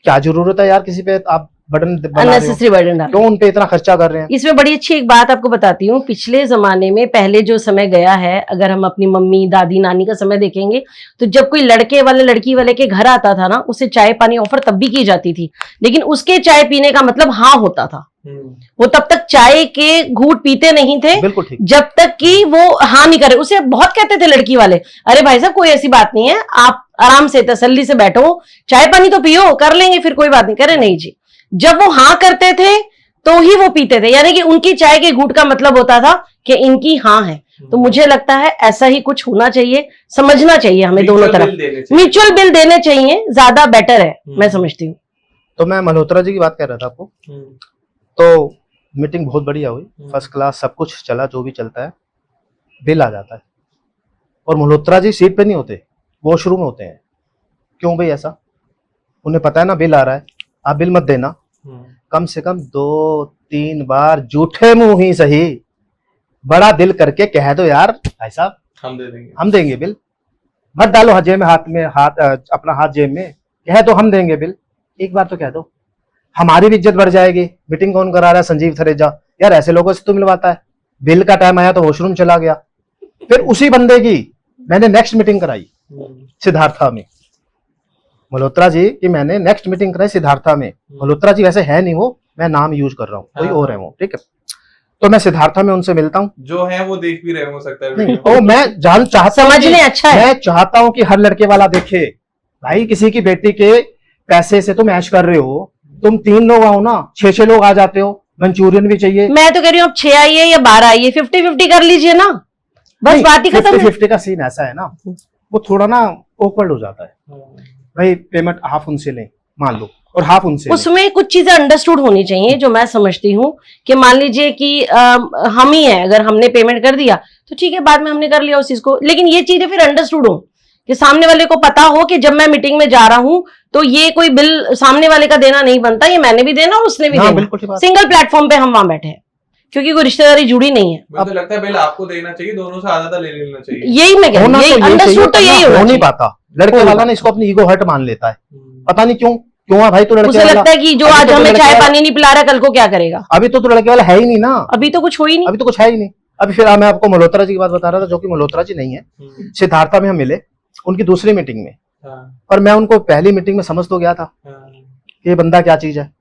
क्या जरूरत है यार किसी पे आप बटन अननेसेसरी बर्डन डाल, क्यों उन पे इतना खर्चा कर रहे हैं। इसमें बड़ी अच्छी एक बात आपको बताती हूँ। पिछले जमाने में पहले जो समय गया है, अगर हम अपनी मम्मी दादी नानी का समय देखेंगे, तो जब कोई लड़के वाले लड़की वाले के घर आता था ना, उसे चाय पानी ऑफर तब भी की जाती थी, लेकिन उसके चाय पीने का मतलब हाँ होता था। वो तब तक चाय के घूंट पीते नहीं थे, बिल्कुल ठीक, जब तक कि वो हाँ नहीं करे। उसे बहुत कहते थे लड़की वाले, अरे भाई साहब कोई ऐसी बात नहीं है, आप आराम से तसल्ली से बैठो, चाय पानी तो पियो, कर लेंगे फिर, कोई बात नहीं। करे नहीं जी, जब वो हाँ करते थे तो ही वो पीते थे, यानी कि उनकी चाय के घूंट का मतलब होता था कि इनकी हाँ है। तो मुझे लगता है ऐसा ही कुछ होना चाहिए, समझना चाहिए हमें दोनों तरफ, म्यूचुअल बिल देने चाहिए, ज्यादा बेटर है मैं समझती हूँ। तो मैं मल्होत्रा जी की बात कर रहा था आपको। तो मीटिंग बहुत बढ़िया हुई, फर्स्ट क्लास, सब कुछ चला जो भी चलता है, बिल आ जाता है और मल्होत्रा जी सीट पे नहीं होते, वॉशरूम में होते हैं। क्यों भाई ऐसा? उन्हें पता है ना बिल आ रहा है, आप बिल मत देना। कम से कम 2-3 बार झूठे मुंह ही सही, बड़ा दिल करके कह दो यार भाई साहब हम देंगे बिल, मत डालो जेब में अपना हाथ जेब में, कह दो हम देंगे बिल। एक बार तो कह दो, हमारी भी इज्जत बढ़ जाएगी। मीटिंग कौन करा रहा है? संजीव थरेजा। यार ऐसे लोगों से तो मिलवाता है, बिल का टाइम आया तो वॉशरूम चला गया। फिर उसी बंदे की मैंने नेक्स्ट मीटिंग कराई सिद्धार्था में, मल्होत्रा जी की मैंने नेक्स्ट मीटिंग कराई सिद्धार्था में। मल्होत्रा जी वैसे है नहीं वो, मैं नाम यूज कर रहा हूँ, कोई और है वो, ठीक है। तो मैं सिद्धार्था में उनसे मिलता हूँ, जो है वो देख भी रहे हो सकता है नहीं, तो मैं जान चाहता समझने अच्छा है, मैं चाहता हूँ कि हर लड़के वाला देखे, भाई किसी की बेटी के पैसे से तुम ऐश कर रहे हो, तुम 3 लोग आओ ना, 6 लोग आ जाते हो, मंचूरियन भी चाहिए। मैं तो कह रही हूँ अब 6 आइए या 12 आइए, 50-50 कर लीजिए ना, बस बात ही खत्म है। 50-50 का सीन ऐसा है ना, वो थोड़ा ना ऑकवर्ड हो जाता है। भाई पेमेंट हाफ उनसे लें मान लो और हाफ उनसे, उसमें कुछ चीजें अंडरस्टूड होनी चाहिए, जो मैं समझती हूँ कि मान लीजिए कि हम ही है, अगर हमने पेमेंट कर दिया तो ठीक है, बाद में हमने कर लिया उस चीज को, लेकिन ये चीजें फिर अंडरस्टूड हो कि सामने वाले को पता हो कि जब मैं मीटिंग में जा रहा हूँ तो ये कोई बिल सामने वाले का देना नहीं बनता, ये मैंने भी देना और उसने भी देना। सिंगल प्लेटफॉर्म पे हम वहां बैठे हैं क्योंकि कोई रिश्तेदारी जुड़ी नहीं है। मुझे तो लगता है बिल आपको देना चाहिए, दोनों से आधा ले लेना चाहिए। यही मैं कह रही हूँ, अंडरस्टूड तो यही हो नहीं पाता। लड़के वाला ना इसको अपनी ईगो हर्ट मान लेता है, पता नहीं क्यों है भाई। तो उसे लगता है कि जो आज हमें चाय पानी नहीं पिला रहा कल को क्या करेगा। अभी तो लड़के वाला है ही नहीं ना, अभी तो कुछ हो ही नहीं, अभी तो कुछ है ही नहीं। अभी फिर मैं आपको मल्होत्रा जी की बात बता रहा था, जो कि मल्होत्रा जी नहीं है। सिद्धार्था में हम मिले उनकी दूसरी मीटिंग में, और मैं उनको पहली मीटिंग में समझ तो गया था ये बंदा क्या चीज है।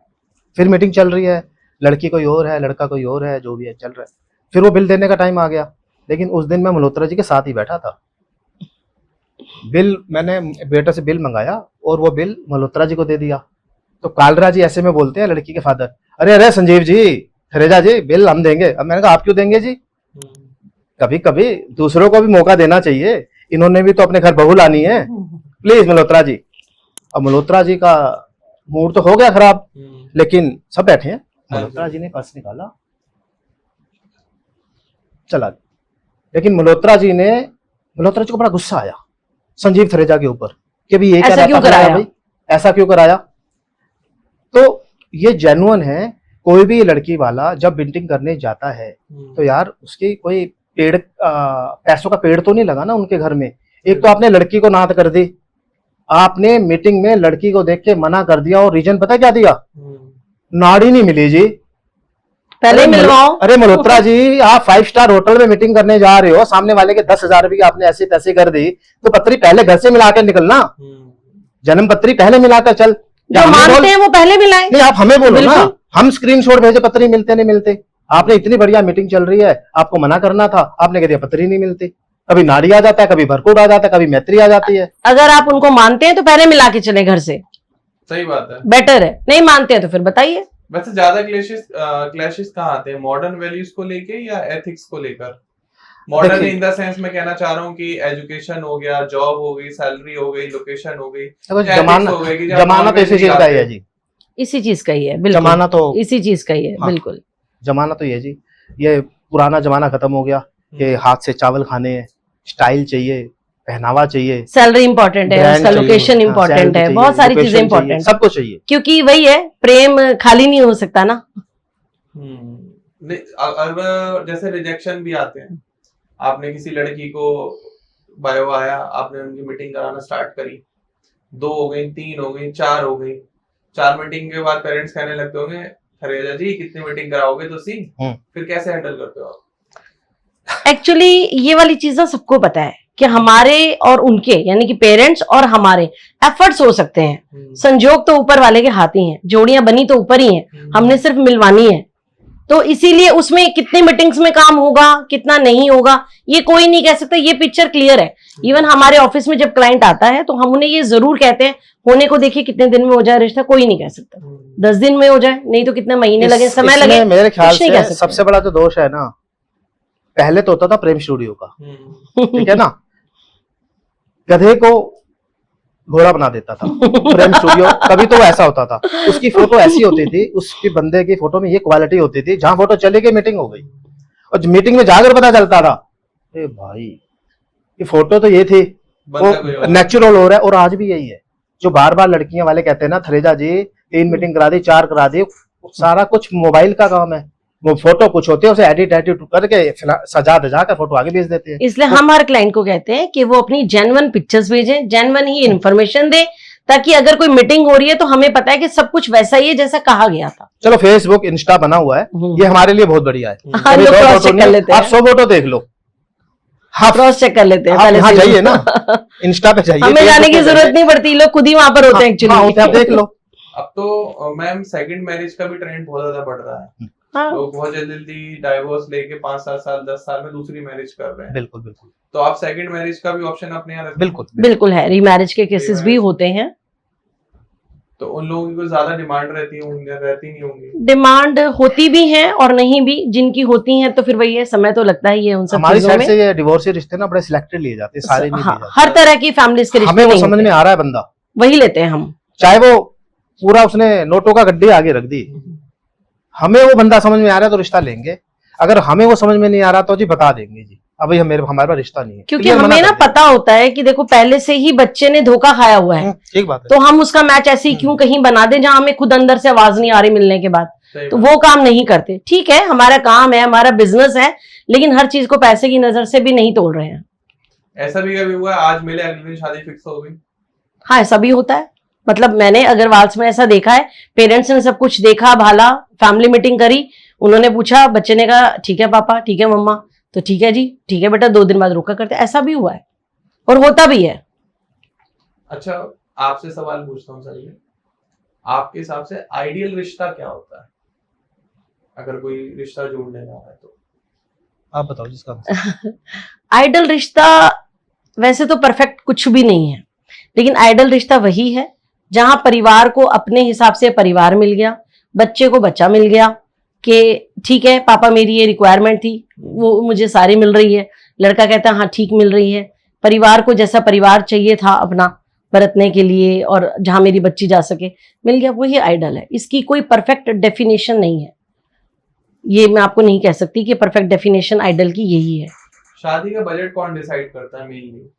फिर मीटिंग चल रही है, लड़की कोई और है, लड़का कोई और है, जो भी है चल रहा है। फिर वो बिल देने का टाइम आ गया, लेकिन उस दिन मैं मल्होत्रा जी के साथ ही बैठा था। बिल मैंने बेटा से बिल मंगाया और वो बिल मल्होत्रा जी को दे दिया। तो कालरा जी ऐसे में बोलते हैं लड़की के फादर, अरे संजीव जी, थरेजा जी, बिल हम देंगे। अब मैंने कहा आप क्यों देंगे जी, कभी कभी दूसरों को भी मौका देना चाहिए, इन्होंने भी तो अपने घर बहू लानी है, प्लीज मल्होत्रा जी। अब मल्होत्रा जी का मूड तो हो गया खराब, लेकिन सब बैठे हैं। मल्होत्रा जी ने पर्स निकाला, चला। लेकिन मल्होत्रा जी को बड़ा गुस्सा आया संजीव थरेजा के ऊपर कि भाई ये ऐसा क्यों कराया भाई, ऐसा क्यों कराया। तो ये जेन्युइन है, कोई भी लड़की वाला जब मीटिंग करने जाता है तो यार उसकी कोई पेड़ पैसों का पेड़ तो नहीं लगा ना उनके घर में। एक तो आपने लड़की को नात कर दी, आपने मीटिंग में लड़की को देख के मना कर दिया, और रीजन पता क्या दिया, नाड़ी नहीं मिली जी, पहले मिलवाओ। अरे मल्होत्रा जी, आप 5 स्टार होटल में मीटिंग करने जा रहे हो, सामने वाले के 10,000 रुपए आपने ऐसे तैसे कर दी, तो पत्री पहले घर से मिला के निकलना। जन्म पत्री पहले मिलाकर चल। जो हमें मानते बोल- हैं वो पहले मिलाएं। नहीं, आप हमें बोलो ना, बिल्कुल। हम स्क्रीनशॉट भेजे, पत्री मिलते नहीं मिलते। आपने इतनी बढ़िया मीटिंग चल रही है, आपको मना करना था, आपने कह दिया पत्री नहीं मिलती। कभी नारी आ जाता है, कभी भरपूर आ जाता है, कभी मैत्री आ जाती है। अगर आप उनको मानते हैं तो पहले मिला के चले घर से, सही बात है। बेटर है। नहीं मानते हैं तो फिर बताइए। वैसे ज्यादा क्लैशेस कहाँ आते हैं, मॉडर्न वैल्यूज को लेके या एथिक्स को लेकर? मॉडर्न देखिए- इन द सेंस में कहना चाह रहा हूँ कि एजुकेशन हो गया, जॉब हो गई, सैलरी हो गई, लोकेशन हो गई, देखो, या जमाना ethics हो गई कि जब जमाना तो इसी non-veg चीज का ही है आते जी। इसी चीज का ही है, बिल्कुल जमाना तो इसी चीज का ही है, हाँ। बिल्कुल। जमाना तो ये जी, ये पुराना जमाना खत्म हो गया कि हाथ से चावल खाने हैं, स्टाइल चाहिए, पहनावा चाहिए, सैलरी इंपॉर्टेंट है, brand उसका चाहिए, लोकेशन हाँ, इंपॉर्टेंट salary है, चाहिए, बहुत सारी location चीजें चाहिए, इंपॉर्टेंट, सब कुछ चाहिए। क्योंकि वही है, प्रेम खाली नहीं हो सकता ना। नहीं, अब जैसे रिजेक्शन भी आते हैं, आपने किसी लड़की को बायो आया, आपने उनकी मीटिंग कराना स्टार्ट करी, 2 हो गई, 3 हो गई, 4 हो गई, 4 मीटिंग के बाद पेरेंट्स कहने लगते होंगे, खरेजा जी कितनी मीटिंग कराओगे तुसी? फिर कैसे हैंडल करते हो आप? एक्चुअली ये वाली चीजें सबको पता है कि हमारे और उनके, यानी कि पेरेंट्स और हमारे एफर्ट्स हो सकते हैं, संजोग तो ऊपर वाले के हाथ ही हैं, जोड़ियां बनी तो ऊपर ही हैं, हमने सिर्फ मिलवानी है। तो इसीलिए उसमें कितने मीटिंग्स में काम होगा, कितना नहीं होगा, ये कोई नहीं कह सकता, ये पिक्चर क्लियर है। इवन हमारे ऑफिस में जब क्लाइंट आता है तो हम उन्हें ये जरूर कहते हैं, होने को देखिए कितने दिन में हो जाए रिश्ता, कोई नहीं कह सकता 10 दिन में हो जाए, नहीं तो कितने महीने लगे, समय इसमें लगे, मेरे ख्याल कुछ नहीं कह से सकते। सबसे बड़ा जो दोष है ना, पहले तो होता था प्रेम स्टूडियो का, ठीक है ना, गधे को घोड़ा बना देता था प्रेम स्टूडियो। कभी तो वो ऐसा होता था, उसकी फोटो ऐसी होती थी, उसकी बंदे की फोटो में ये क्वालिटी होती थी, जहां फोटो चली गई मीटिंग हो गई, और मीटिंग में जाकर पता चलता था, ए भाई ये फोटो तो ये थी, बंदा कोई वो और। नेचुरल हो रहा है। और आज भी यही है, जो बार बार लड़कियां वाले कहते हैं ना, थरेजा जी 3 मीटिंग करा दी, 4 करा दी, सारा कुछ मोबाइल का काम है। वो फोटो कुछ होती है, उसे एडिट करके सजा दजा कर फोटो आगे भेज देते हैं। इसलिए हम हर क्लाइंट को कहते हैं कि वो अपनी जेन्युइन पिक्चर्स भेजें, जेन्युइन ही इन्फॉर्मेशन दे, ताकि अगर कोई मीटिंग हो रही है तो हमें पता है कि सब कुछ वैसा ही है जैसा कहा गया था। चलो फेसबुक इंस्टा बना हुआ है, ये हमारे लिए बहुत बढ़िया है। हाँ, कभी लोग 2 क्रॉस फोटो चेक कर नहीं, लेते आप हैं, 100 फोटो देख लो, हाँ क्रॉस चेक कर लेते हैं आप पहले यहाँ से ही। जाइए ना, इंस्टा पे जाइए, हमें जाने की Facebook पे जरूरत जाइए। नहीं पड़ती, लोग खुद ही वहां पर होते हैं हाँ, होते हैं, आप देख एक्चुअली। लो। अब तो मैम सेकंड मैरिज का भी ट्रेंड बहुत ज्यादा बढ़ रहा है, हाँ, लोग बहुत जल्दी डाइवोर्स लेके 5-7 साल 10 साल में दूसरी मैरिज कर रहे हैं। बिल्कुल बिल्कुल तो आप सेकंड मैरिज का भी ऑप्शन अपने यहाँ रखते हैं? बिल्कुल बिल्कुल है, रीमैरिज के केसेस भी Remarriage। होते हैं। तो उन लोगों की कोई ज्यादा डिमांड रहती नहीं होंगी? डिमांड होती भी है और नहीं भी, जिनकी होती है तो फिर वही है, समय तो लगता ही है उन सब हमारी चीजों साइड में। से ये डिवोर्स रिश्ते ना बड़े सिलेक्टेड लिए जाते हैं, सारे नहीं लिए हाँ, जाते। हर तरह की फैमिलीज के रिश्ते हमें वो नहीं समझ होते, में आ रहा है बंदा, वही लेते हैं हम। चाहे वो पूरा उसने नोटों का गड्ढे आगे रख दी, हमें वो बंदा समझ में आ रहा है तो रिश्ता लेंगे, अगर हमें वो समझ में नहीं आ रहा तो जी बता देंगे जी, अब हमारे पास रिश्ता नहीं है, क्योंकि क्लियर मना हमें ना कर देंगे। पता होता है कि देखो पहले से ही बच्चे ने धोखा खाया हुआ है, ठीक बात है। तो हम उसका मैच ऐसे ही क्यों कहीं बना दें जहां हमें खुद अंदर से आवाज नहीं आ रही मिलने के बाद, सही तो बात। वो काम नहीं करते। ठीक है, हमारा काम है, हमारा बिजनेस है, लेकिन हर चीज को पैसे की नजर से भी नहीं तोड़ रहे हैं। ऐसा भी कभी हुआ आज मिले अगले दिन शादी फिक्स हो गई? हाँ, ऐसा भी होता है। मतलब मैंने अग्रवाल्स में ऐसा देखा है, पेरेंट्स ने सब कुछ देखा भाला, फैमिली मीटिंग करी, उन्होंने पूछा, बच्चे ने कहा ठीक है पापा, ठीक है मम्मा, तो ठीक है जी, ठीक है बेटा, 2 दिन बाद रोका करते, ऐसा भी हुआ है और होता भी है। अच्छा, आपसे सवाल पूछता हूँ सर, ये आपके हिसाब से आइडियल रिश्ता क्या होता है, अगर कोई रिश्ता जोड़ने जा रहा है तो? आप बताओ जिसका। आइडल रिश्ता वैसे तो परफेक्ट कुछ भी नहीं है, लेकिन आइडल रिश्ता वही है जहां परिवार को अपने हिसाब से परिवार मिल गया, बच्चे को बच्चा मिल गया, कि ठीक है पापा मेरी ये रिक्वायरमेंट थी, वो मुझे सारी मिल रही है, लड़का कहता है हाँ ठीक मिल रही है, परिवार को जैसा परिवार चाहिए था अपना बरतने के लिए और जहां मेरी बच्ची जा सके, मिल गया, वही आइडल है। इसकी कोई परफेक्ट डेफिनेशन नहीं है, ये मैं आपको नहीं कह सकती कि परफेक्ट डेफिनेशन आइडल की यही है। शादी का बजट कौन डिसाइड करता है मेनली?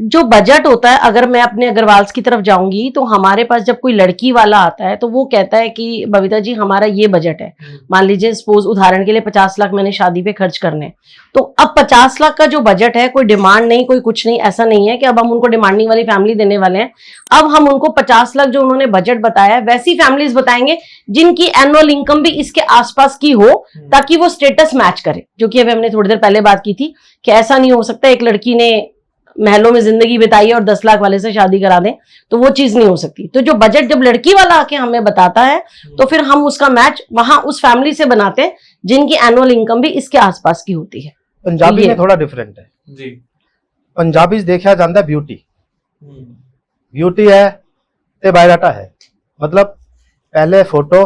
जो बजट होता है, अगर मैं अपने अग्रवाल्स की तरफ जाऊंगी तो हमारे पास जब कोई लड़की वाला आता है तो वो कहता है कि बबीता जी हमारा ये बजट है, मान लीजिए सपोज उदाहरण के लिए 50 लाख मैंने शादी पे खर्च करने, तो अब 50 लाख का जो बजट है, कोई डिमांड नहीं, कोई कुछ नहीं, ऐसा नहीं है कि अब हम उनको डिमांडिंग वाली फैमिली देने वाले हैं। अब हम उनको 50 लाख जो उन्होंने बजट बताया है वैसी फैमिलीज बताएंगे जिनकी एनुअल इनकम भी इसके आसपास की हो, ताकि वो स्टेटस मैच करे, जो कि अभी हमने थोड़ी देर पहले बात की थी कि ऐसा नहीं हो सकता एक लड़की ने महलों में जिंदगी बिताई है और 10 लाख वाले से शादी करा दें, तो वो चीज नहीं हो सकती। तो जो बजट जब लड़की वाला आके हमें बताता है तो फिर हम उसका मैच वहां उस फैमिली से बनाते हैं जिनकी एनुअल इनकम भी इसके आसपास की होती है। पंजाबी ये- में थोड़ा डिफरेंट है जी। पंजाबी देखा जाता है ब्यूटी, ब्यूटी है ते बायोडाटा है, मतलब पहले फोटो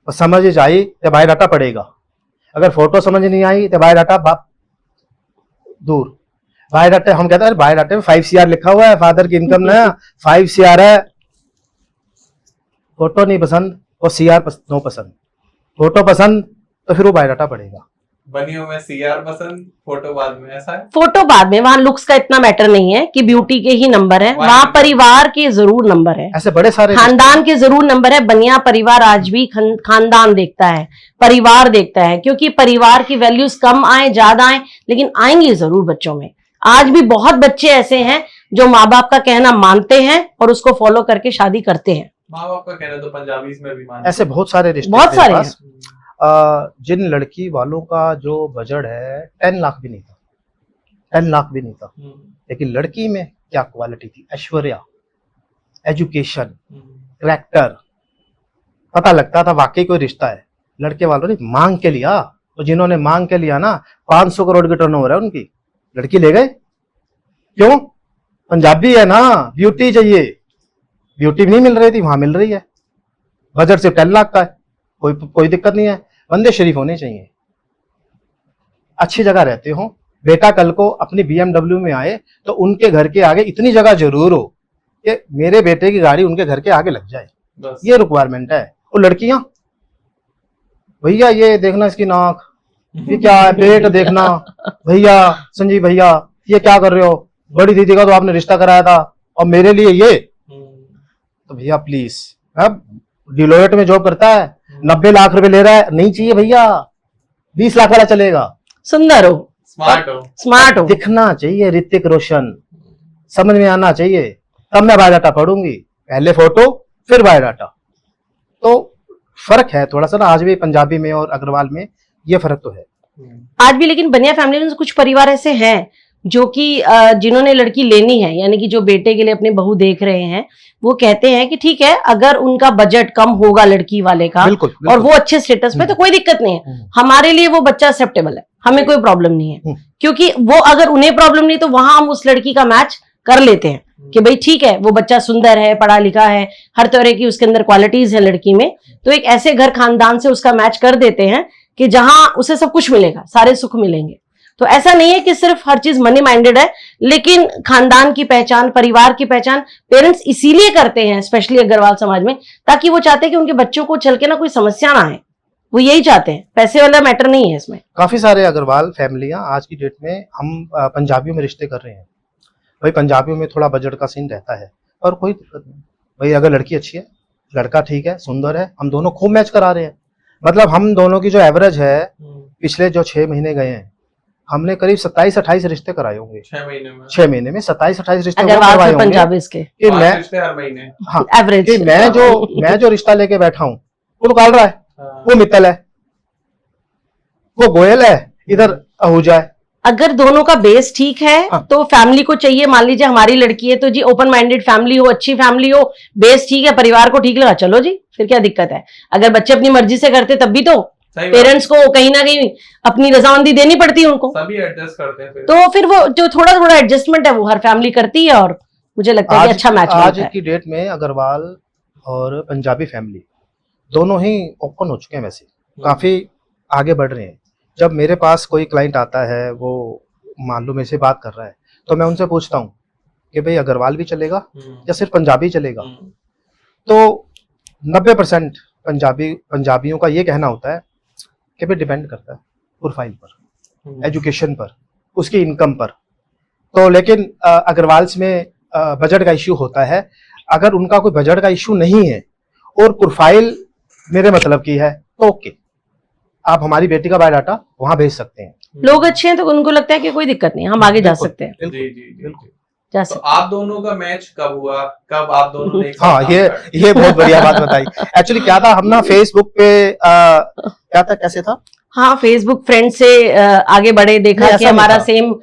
समझ आई तो बायोडाटा पड़ेगा, अगर फोटो समझ नहीं आई तो बायोडाटा दूर। बायोडाटे हम कहते हैं बायोडाटे में 5 CR लिखा हुआ है, फादर की इनकम ना 5 CR है, फोटो नहीं पसंद और CR नो पसंद, फोटो पसंद तो फिर वो बायोडाटा पड़ेगा। बनियों में CR पसंद, फोटो बाद में, ऐसा है? फोटो बाद में, वहां लुक्स का इतना मैटर नहीं है कि ब्यूटी के ही नंबर है, वहां परिवार के जरूर नंबर है, ऐसे बड़े सारे खानदान के जरूर नंबर है। बनिया परिवार आज भी खानदान देखता है, परिवार देखता है, क्योंकि परिवार की वैल्यूज कम आए ज्यादा आए लेकिन आएंगी जरूर बच्चों में। आज भी बहुत बच्चे ऐसे हैं जो माँ बाप का कहना मानते हैं और उसको फॉलो करके शादी करते हैं। माँ बाप का कहना तो पंजाबी में भी मानते ऐसे बहुत सारे रिश्ते बहुत मेरे सारे पास, जिन लड़की वालों का जो बजट है 10 लाख भी नहीं था, 10 लाख भी नहीं था, लेकिन लड़की में क्या क्वालिटी थी, ऐश्वर्या, एजुकेशन, कैरेक्टर, पता लगता था वाकई कोई रिश्ता है। लड़के वालों ने मांग के लिया, तो जिन्होंने मांग के लिया ना 500 करोड़ की टर्नओवर है उनकी, लड़की ले गए। क्यों? पंजाबी है ना, ब्यूटी चाहिए, ब्यूटी नहीं मिल रही थी, वहां मिल रही है, बजट सिर्फ 10 लाख का है, कोई दिक्कत नहीं है। बंदे शरीफ होने चाहिए, अच्छी जगह रहते हो, बेटा कल को अपनी BMW में आए तो उनके घर के आगे इतनी जगह जरूर हो कि मेरे बेटे की गाड़ी उनके घर के आगे लग जाए, बस। ये रिक्वायरमेंट है। और लड़कियां, भैया ये देखना इसकी नाक, ये क्या है, पेट देखना, भैया संजीव भैया ये क्या कर रहे हो, बड़ी दीदी का तो आपने रिश्ता कराया था और मेरे लिए ये, तो भैया प्लीज, अब डिलोइट में जॉब करता है 90 लाख रुपए ले रहा है, नहीं चाहिए भैया, 20 लाख वाला चलेगा, सुंदर हो, स्मार्ट हो, स्मार्ट हो, दिखना चाहिए ऋतिक रोशन, समझ में आना चाहिए, तब मैं बायोडाटा पढ़ूंगी, पहले फोटो फिर बायोडाटा। तो फर्क है थोड़ा सा ना, आज भी पंजाबी में और अग्रवाल में ये फर्क तो है आज भी। लेकिन बनिया फैमिली में कुछ परिवार ऐसे हैं जो कि जिन्होंने लड़की लेनी है, यानी कि जो बेटे के लिए अपनी बहू देख रहे हैं, वो कहते हैं कि ठीक है अगर उनका बजट कम होगा लड़की वाले का, बिल्कुल, बिल्कुल। और वो अच्छे स्टेटस पे, तो कोई दिक्कत नहीं है, हमारे लिए वो बच्चा एक्सेप्टेबल है, हमें कोई प्रॉब्लम नहीं है। क्योंकि वो अगर उन्हें प्रॉब्लम नहीं तो वहां हम उस लड़की का मैच कर लेते हैं कि भाई ठीक है वो बच्चा सुंदर है, पढ़ा लिखा है, हर तरह की उसके अंदर क्वालिटीज है लड़की में, तो एक ऐसे घर खानदान से उसका मैच कर देते हैं कि जहां उसे सब कुछ मिलेगा, सारे सुख मिलेंगे। तो ऐसा नहीं है कि सिर्फ हर चीज मनी माइंडेड है, लेकिन खानदान की पहचान, परिवार की पहचान पेरेंट्स इसीलिए करते हैं, स्पेशली अग्रवाल समाज में, ताकि वो चाहते हैं कि उनके बच्चों को चल के ना कोई समस्या ना आए, वो यही चाहते हैं, पैसे वाला मैटर नहीं है इसमें। काफी सारे अग्रवाल फैमिलियां आज की डेट में हम पंजाबियों में रिश्ते कर रहे हैं। भाई पंजाबियों में थोड़ा बजट का सीन रहता है, और कोई दिक्कत नहीं भाई, अगर लड़की अच्छी है, लड़का ठीक है, सुंदर है, हम दोनों खूब मैच करा रहे हैं। मतलब हम दोनों की जो एवरेज है, पिछले जो 6 महीने गए हैं, हमने करीब 27-28 रिश्ते कराए होंगे 6 महीने में। 6 महीने में 27-28 रिश्ते अग्रवाल करवाए से होंगे पंजाबी इसके कि 5 मैं, रिश्ते हर महीने। हाँ, एवरेज, कि मैं जो रिश्ता लेके बैठा हूँ वो निकाल रहा है, वो मित्तल है, वो गोयल है, इधर आहूजा है। अगर दोनों का बेस ठीक है हाँ। तो फैमिली को चाहिए, मान लीजिए हमारी लड़की है तो जी ओपन माइंडेड फैमिली हो, अच्छी फैमिली हो, बेस ठीक है, परिवार को ठीक लगा, चलो जी, फिर क्या दिक्कत है। अगर बच्चे अपनी मर्जी से करते तब भी तो सही बात। पेरेंट्स को कहीं ना कहीं अपनी रजामंदी देनी पड़ती है उनको, सभी एडजस्ट करते हैं फिर। तो फिर वो जो थोड़ा थोड़ा एडजस्टमेंट है वो हर फैमिली करती है, और मुझे लगता है कि अच्छा मैच आज बनता है। की डेट में अग्रवाल और पंजाबी फैमिली दोनों ही ओपन हो चुके हैं, वैसे काफी आगे बढ़ रहे हैं। जब मेरे पास कोई क्लाइंट आता है, वो मान लो मेरे से बात कर रहा है, तो मैं उनसे पूछता हूँ कि भाई अग्रवाल भी चलेगा या सिर्फ पंजाबी चलेगा। तो 90% पंजाबियों का ये कहना होता है कि भाई डिपेंड करता है प्रोफाइल पर, एजुकेशन पर, उसकी इनकम पर। तो लेकिन अग्रवाल्स में बजट का इश्यू होता है। अगर उनका कोई बजट का इश्यू नहीं है और प्रोफाइल मेरे मतलब की है, तो ओके, आप हमारी बेटी का बायोडाटा वहां भेज सकते हैं। लोग अच्छे हैं तो उनको लगता है कि कोई दिक्कत नहीं, हम आगे जा बिल्कुल, सकते हैं, जी जी जी बिल्कुल। जा तो सकते आप दोनों का मैच कब हुआ, कब आप दोनों ने एक साथ हाँ, काम करा? ये बहुत बढ़िया बात बताई। एक्चुअली क्या था, हम ना फेसबुक पे क्या था, कैसे था, हाँ, फेसबुक फ्रेंड से आगे बढ़े, देखा नहीं, कि ऐसा नहीं हमारा था। सेम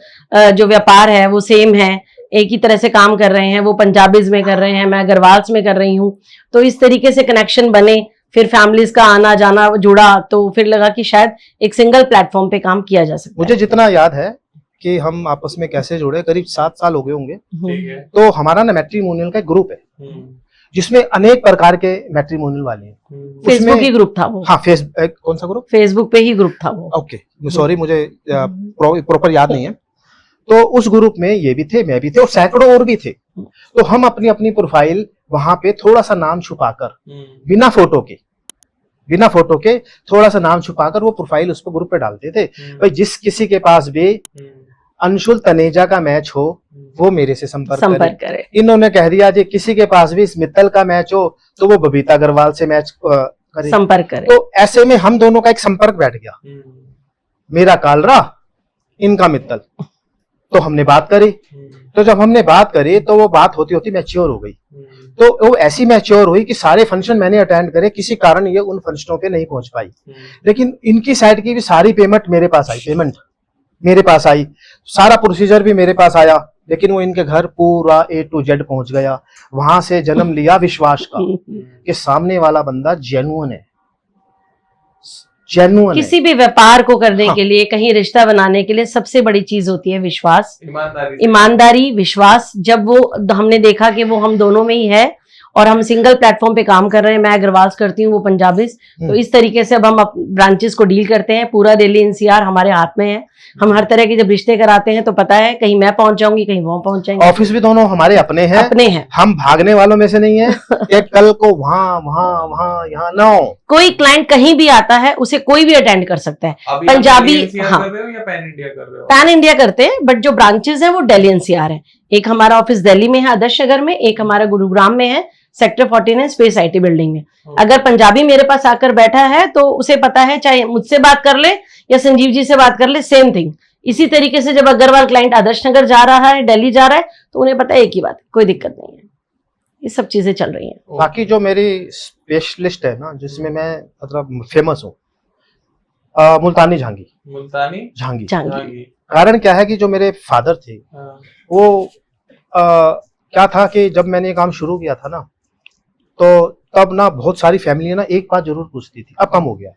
जो व्यापार है वो सेम है, एक ही तरह से काम कर रहे हैं, वो पंजाबीज में कर रहे हैं, मैं अग्रवाल्स में कर रही हूँ, तो इस तरीके से कनेक्शन बने, फिर फैमिलीज का आना जाना जुड़ा, तो फिर लगा कि शायद एक सिंगल प्लेटफॉर्म पे काम किया जा सकता है। मुझे जितना याद है कि हम आपस में कैसे जुड़े, करीब 7 साल हो गए होंगे। ठीक है। तो हमारा ना मैट्रिमोनियल का एक ग्रुप है हम्म, जिसमें अनेक प्रकार के मैट्रिमोनियल वाले हैं। फेसबुक उसमें- ही ग्रुप था वो, हाँ कौन सा ग्रुप? फेसबुक पे ही ग्रुप था वो। ओके, सॉरी, मुझे प्रॉपर याद नहीं है। तो उस ग्रुप में ये भी थे, मैं भी थे और सैकड़ों और भी थे। तो हम अपनी अपनी प्रोफाइल वहां पे थोड़ा सा नाम छुपाकर, बिना फोटो के थोड़ा सा नाम छुपाकर वो प्रोफाइल उस पर ग्रुप पे डालते थे। भाई जिस किसी के पास भी अंशुल तनेजा का मैच हो वो मेरे से संपर्क करे। इन्होंने कह दिया जी किसी के पास भी इस मित्तल का मैच हो तो वो बबीता अग्रवाल से मैच करे, संपर्क करे। तो ऐसे में हम दोनों का एक संपर्क बैठ गया, मेरा कालरा, इनका मित्तल। तो हमने बात करी, तो जब हमने बात करी तो वो बात होती होती मैच्योर हो गई। तो वो ऐसी मैच्योर हुई कि सारे फंक्शन मैंने अटेंड करे, किसी कारण ये उन फंक्शनों पे नहीं पहुंच पाई, लेकिन इनकी साइड की भी सारी पेमेंट मेरे पास आई, सारा प्रोसीजर भी मेरे पास आया, लेकिन वो इनके घर पूरा A to Z पहुंच गया। वहां से जन्म लिया विश्वास का कि सामने वाला बंदा जेन्युइन है। किसी भी व्यापार को करने हाँ। के लिए, कहीं रिश्ता बनाने के लिए सबसे बड़ी चीज होती है विश्वास, ईमानदारी। ईमानदारी, विश्वास। जब वो हमने देखा कि वो हम दोनों में ही है और हम सिंगल प्लेटफॉर्म पे काम कर रहे हैं, मैं अग्रवाल्स करती हूँ, वो पंजाबीज, तो इस तरीके से अब हम ब्रांचेस को डील करते हैं। पूरा दिल्ली NCR हमारे हाथ में है। हम हर तरह के जब रिश्ते कराते हैं तो पता है कहीं मैं पहुंच जाऊंगी, कहीं वो पहुंच जाएंगे। ऑफिस भी दोनों हमारे अपने हैं, हम भागने वालों में से नहीं है कि कल को वहां यहाँ ना हो। कोई क्लाइंट कहीं भी आता है उसे कोई भी अटेंड कर सकता है। पंजाबी, हाँ, कर रहे हो या पैन इंडिया कर रहे हो? पैन इंडिया करते हैं, बट जो ब्रांचेस हैं वो दिल्ली NCR है। एक हमारा ऑफिस दिल्ली में है, आदर्श नगर में, एक हमारा गुरुग्राम में है, सेक्टर 14 है, स्पेस IT बिल्डिंग में। अगर पंजाबी मेरे पास आकर बैठा है तो उसे पता है, चाहे मुझसे बात कर ले या संजीव जी से बात कर ले, सेम थिंग। इसी तरीके से जब अग्रवाल क्लाइंट आदर्श नगर जा रहा है, दिल्ली जा रहा है, तो उन्हें पता है एक ही बात, कोई दिक्कत नहीं है। ये सब चीजें चल रही हैं। बाकी जो मेरी स्पेशलिस्ट है ना, जिसमें मैं मतलब फेमस हूँ, मुल्तानी झांगी। कारण क्या है कि जो मेरे फादर थे वो क्या था कि जब मैंने ये काम शुरू किया था ना, तो तब ना बहुत सारी फैमिली ना एक बात जरूर पूछती थी, अब कम हो गया है।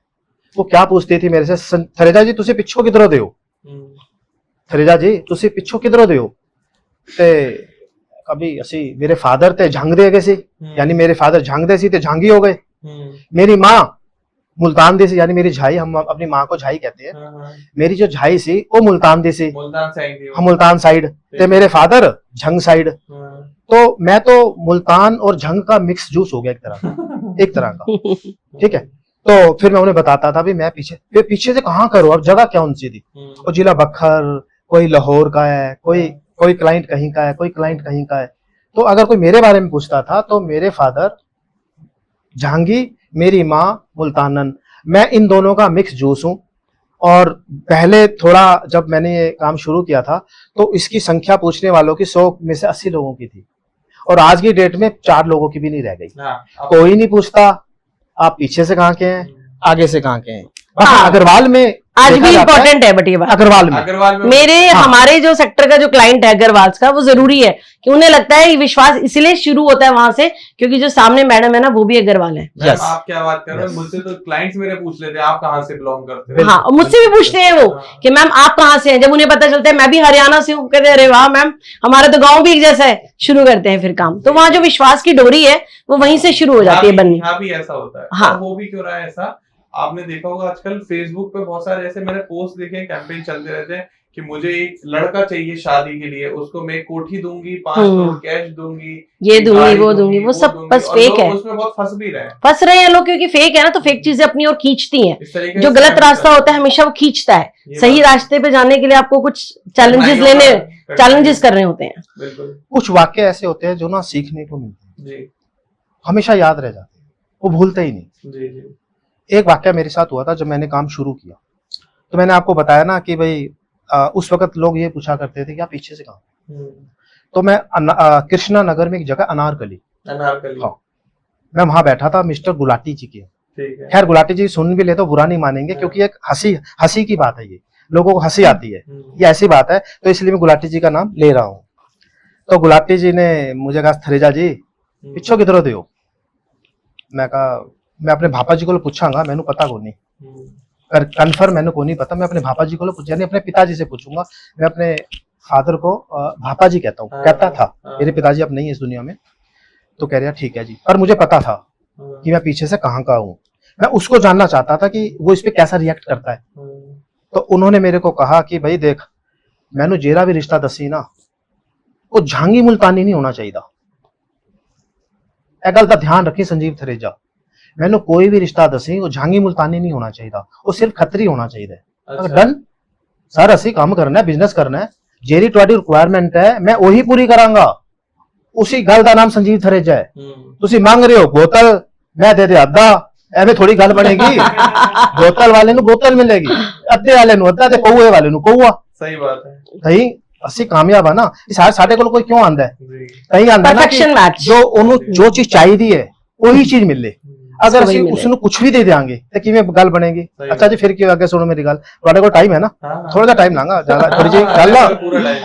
वो क्या पूछती थी मेरे से, थरेजा जी तुसी पिछो किधरों दे हो, थरेजा जी तुसी पिछो किधरों दे हो। ते कभी असी मेरे फादर ते झंग दे गए सी, यानी मेरे फादर झंग दे सी ते झांगी हो गए। मेरी माँ मुल्तान दी सी, यानी मेरी झाई, हम अपनी माँ को झाई कहते हैं, मेरी जो झाई सी वो मुल्तान दी सी, हम मुल्तान साइड ते मेरे फादर झंग साइड। तो मैं तो मुल्तान और झंग का मिक्स जूस हो गया एक तरह का। ठीक है, तो फिर मैं उन्हें बताता था भी मैं पीछे से कहाँ करो, अब जगह क्या उनसी थी। और जिला बखर, कोई लाहौर का है, कोई क्लाइंट कहीं का है, कोई क्लाइंट कहीं का है। तो अगर कोई मेरे बारे में पूछता था तो मेरे फादर झांगी, मेरी माँ मुल्तानन, मैं इन दोनों का मिक्स जूस हूँ। और पहले थोड़ा जब मैंने ये काम शुरू किया था तो इसकी संख्या पूछने वालों की 100 में से 80 लोगों की थी, और आज की डेट में 4 लोगों की भी नहीं रह गई। कोई नहीं पूछता आप पीछे से कहाँ के हैं, आगे से कहाँ के हैं। अग्रवाल में आज भी इम्पोर्टेंट है, बट ये बात अग्रवाल में मेरे हमारे जो सेक्टर का जो क्लाइंट है अग्रवाल्स का, वो जरूरी है कि उन्हें लगता है विश्वास इसलिए शुरू होता है वहां से क्योंकि जो सामने मैडम है ना वो भी अग्रवाल है। आप क्या बात कर रहे हैं, मुझसे तो क्लाइंट्स मेरे पूछ लेते हैं आप कहाँ से बिलोंग करते हो। हाँ, मुझसे भी पूछते हैं वो कि मैम आप कहाँ से हैं। जब उन्हें पता चलता है मैं भी हरियाणा से हूँ, कहते हैं अरे वाह मैम हमारा तो गाँव भी एक जैसा है, शुरू करते हैं फिर काम। तो वहाँ जो विश्वास की डोरी है वो वहीं से शुरू हो जाती है बननी। यहाँ भी ऐसा होता है। हाँ, वो भी क्यों रहा है ऐसा, आपने देखा होगा आजकल फेसबुक पे बहुत सारे ऐसे मैंने पोस्ट देखे, कैंपेन चलते रहते हैं कि मुझे एक लड़का चाहिए शादी के लिए, उसको मैं कोठी दूंगी, 5 करोड़ कैश दूंगी, ये दूंगी वो दूंगी, वो सब बस फेक है। उसमें बहुत फंस भी रहे हैं, फंस रहे हैं लोग, क्योंकि फेक है ना, तो फेक चीजें अपनी ओर खींचती हैं। जो गलत रास्ता होता है हमेशा वो खींचता है, सही रास्ते पे जाने के लिए आपको कुछ चैलेंजेस करने होते हैं। कुछ वाक्य ऐसे होते हैं जो ना सीखने को मिलते हैं, हमेशा याद रह जाते हैं, वो भूलते ही नहीं। एक वाक्य मेरे साथ हुआ था जब मैंने काम शुरू किया, तो मैंने आपको बताया ना कि भाई उस वक्त लोग ये पूछा करते थे कि आप पीछे से कहाँ। तो मैं कृष्णा नगर में एक जगह अनारकली, हाँ, मैं वहां बैठा था मिस्टर गुलाटी जी के। खैर गुलाटी जी सुन भी ले तो बुरा नहीं मानेंगे, क्योंकि एक हंसी की बात है, ये लोगों को हंसी आती है, ये ऐसी बात है, तो इसलिए मैं गुलाटी जी का नाम ले रहा हूँ। तो गुलाटी जी ने मुझे कहा थरेजा जी पिछो किधर हो? मैं कहा मैं अपने भापा जी को पूछांगा, मैंने पता को नहीं कन्फर्म, मैंने को नहीं पता, मैं अपने भापा जी को पूछा, यानी अपने पिताजी से पूछूंगा। मैं अपने फादर को भापा जी कहता हूँ, कहता था, मेरे पिताजी अब नहीं है इस दुनिया में। तो कह रहा ठीक है जी, पर मुझे पता था कि मैं पीछे से कहाँ का हूँ। मैं उसको जानना चाहता था कि वो इस पे कैसा रिएक्ट करता है। तो उन्होंने मेरे को कहा कि भाई देख, मैंने जेरा भी रिश्ता दसी ना, वो झांगी मुल्तानी नहीं होना चाहिए। ए गल का ध्यान रखी संजीव थरेजा, मैंने कोई भी रिश्ता दसी वो झांगी मुल्तानी नहीं होना चाहिए, वो सिर्फ खतरी होना चाहिए। डन सर, असी काम करना है, बिजनेस करना है, जेरी तुहाडी रिक्वायरमेंट है मैं वही पूरी करांगा। उसी गल का नाम संजीव थरेजा है। तुसी मांग रहे हो बोतल, मैं दे दे अद्धा, एवं थोड़ी गल बनेगी। बोतल वाले नु बोतल मिलेगी, अद्धे वाले नु अद्धा, ते कौए वाले नु कौआ। सही बात है। सही असि कामयाब है ना, साडे कोल कोई क्यों आंदा है? कहीं आंदा ना कि जो ओनू जो चीज चाहिए है वही चीज मिले। अगर ਅਸੀਂ ਉਸਨੂੰ ਕੁਝ ਵੀ ਦੇ ਦੇਾਂਗੇ ਤੇ ਕਿਵੇਂ ਗੱਲ ਬਣੇਗੀ? ਅੱਛਾ ਜੀ, ਫਿਰ ਕੀ ਅੱਗੇ ਸੁਣੋ ਮੇਰੀ ਗੱਲ, ਤੁਹਾਡੇ ਕੋਲ ਟਾਈਮ ਹੈ ਨਾ? ਥੋੜਾ ਜਿਹਾ ਟਾਈਮ ਲਾਂਗਾ, ਜ਼ਿਆਦਾ ਥੋੜੀ ਜਿਹੀ ਗੱਲ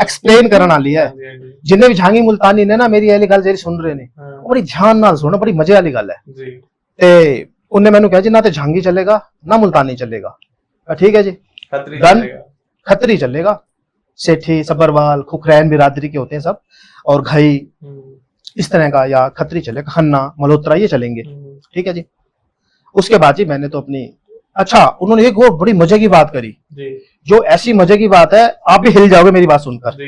ਐਕਸਪਲੇਨ ਕਰਨ ਵਾਲੀ ਹੈ। ਜਿੰਨੇ ਵੀ झांगी मुल्तानी ने ना मेरी वाली गल ਜਿਹੜੀ ਸੁਣ ਰਹੇ ਨੇ, ਉਹ ਬੜੀ ਧਿਆਨ ਨਾਲ ਸੁਣੋ, ਬੜੀ ਮਜ਼ੇ ਵਾਲੀ ਗੱਲ ਹੈ ਜੀ। ਤੇ ਉਹਨੇ ਮੈਨੂੰ ਕਿਹਾ ਜੀ ਨਾ ਤੇ झांगी चलेगा ना मुल्तानी चलेगा। ठीक है जी, खतरी चलेगा। सेठी, सबरवाल, खुखरैन बिरादरी के होते हैं सब, और घई इस तरह का, या खतरी चलेगा, खन्ना, मल्होत्रा ये चलेंगे। ठीक है जी। उसके बाद जी मैंने तो अपनी, अच्छा उन्होंने एक और बड़ी मजे की बात करी जी, जो ऐसी मजे की बात है आप भी हिल जाओगे मेरी बात सुनकर,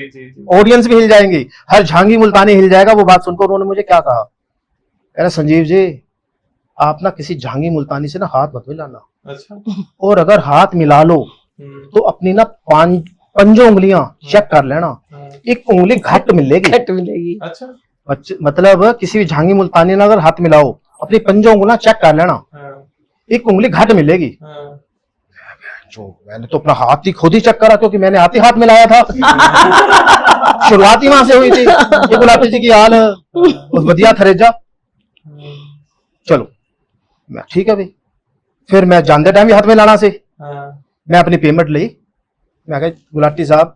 ऑडियंस भी हिल जाएंगी, हर झांगी मुल्तानी हिल जाएगा वो बात सुनकर। उन्होंने मुझे क्या कहा, कह रहा संजीव जी आप ना किसी झांगी मुल्तानी से ना हाथ मत मिलाना। अच्छा। और अगर हाथ मिला लो तो अपनी ना पंजों उंगलियां चेक कर लेना, एक उंगली घट मिलेगी। अच्छा। मतलब किसी भी झांगी मुल्तानी ना अगर हाथ मिलाओ, अपनी पंजों उंगलियां चेक कर लेना, एक उंगली घट मिलेगी। जो मैंने तो अपना हाथ ही खुद ही चेक करा, क्योंकि मैंने हाथ मिलाया था। शुरुआत ही वहां से हुई थी। ये गुलाटी जी की हाल वधिया थरेजा। चलो मैं ठीक है भाई, फिर मैं जानते टाइम भी हाथ मिलाना से मैं अपनी पेमेंट ली। मैं कहा गुलाटी साहब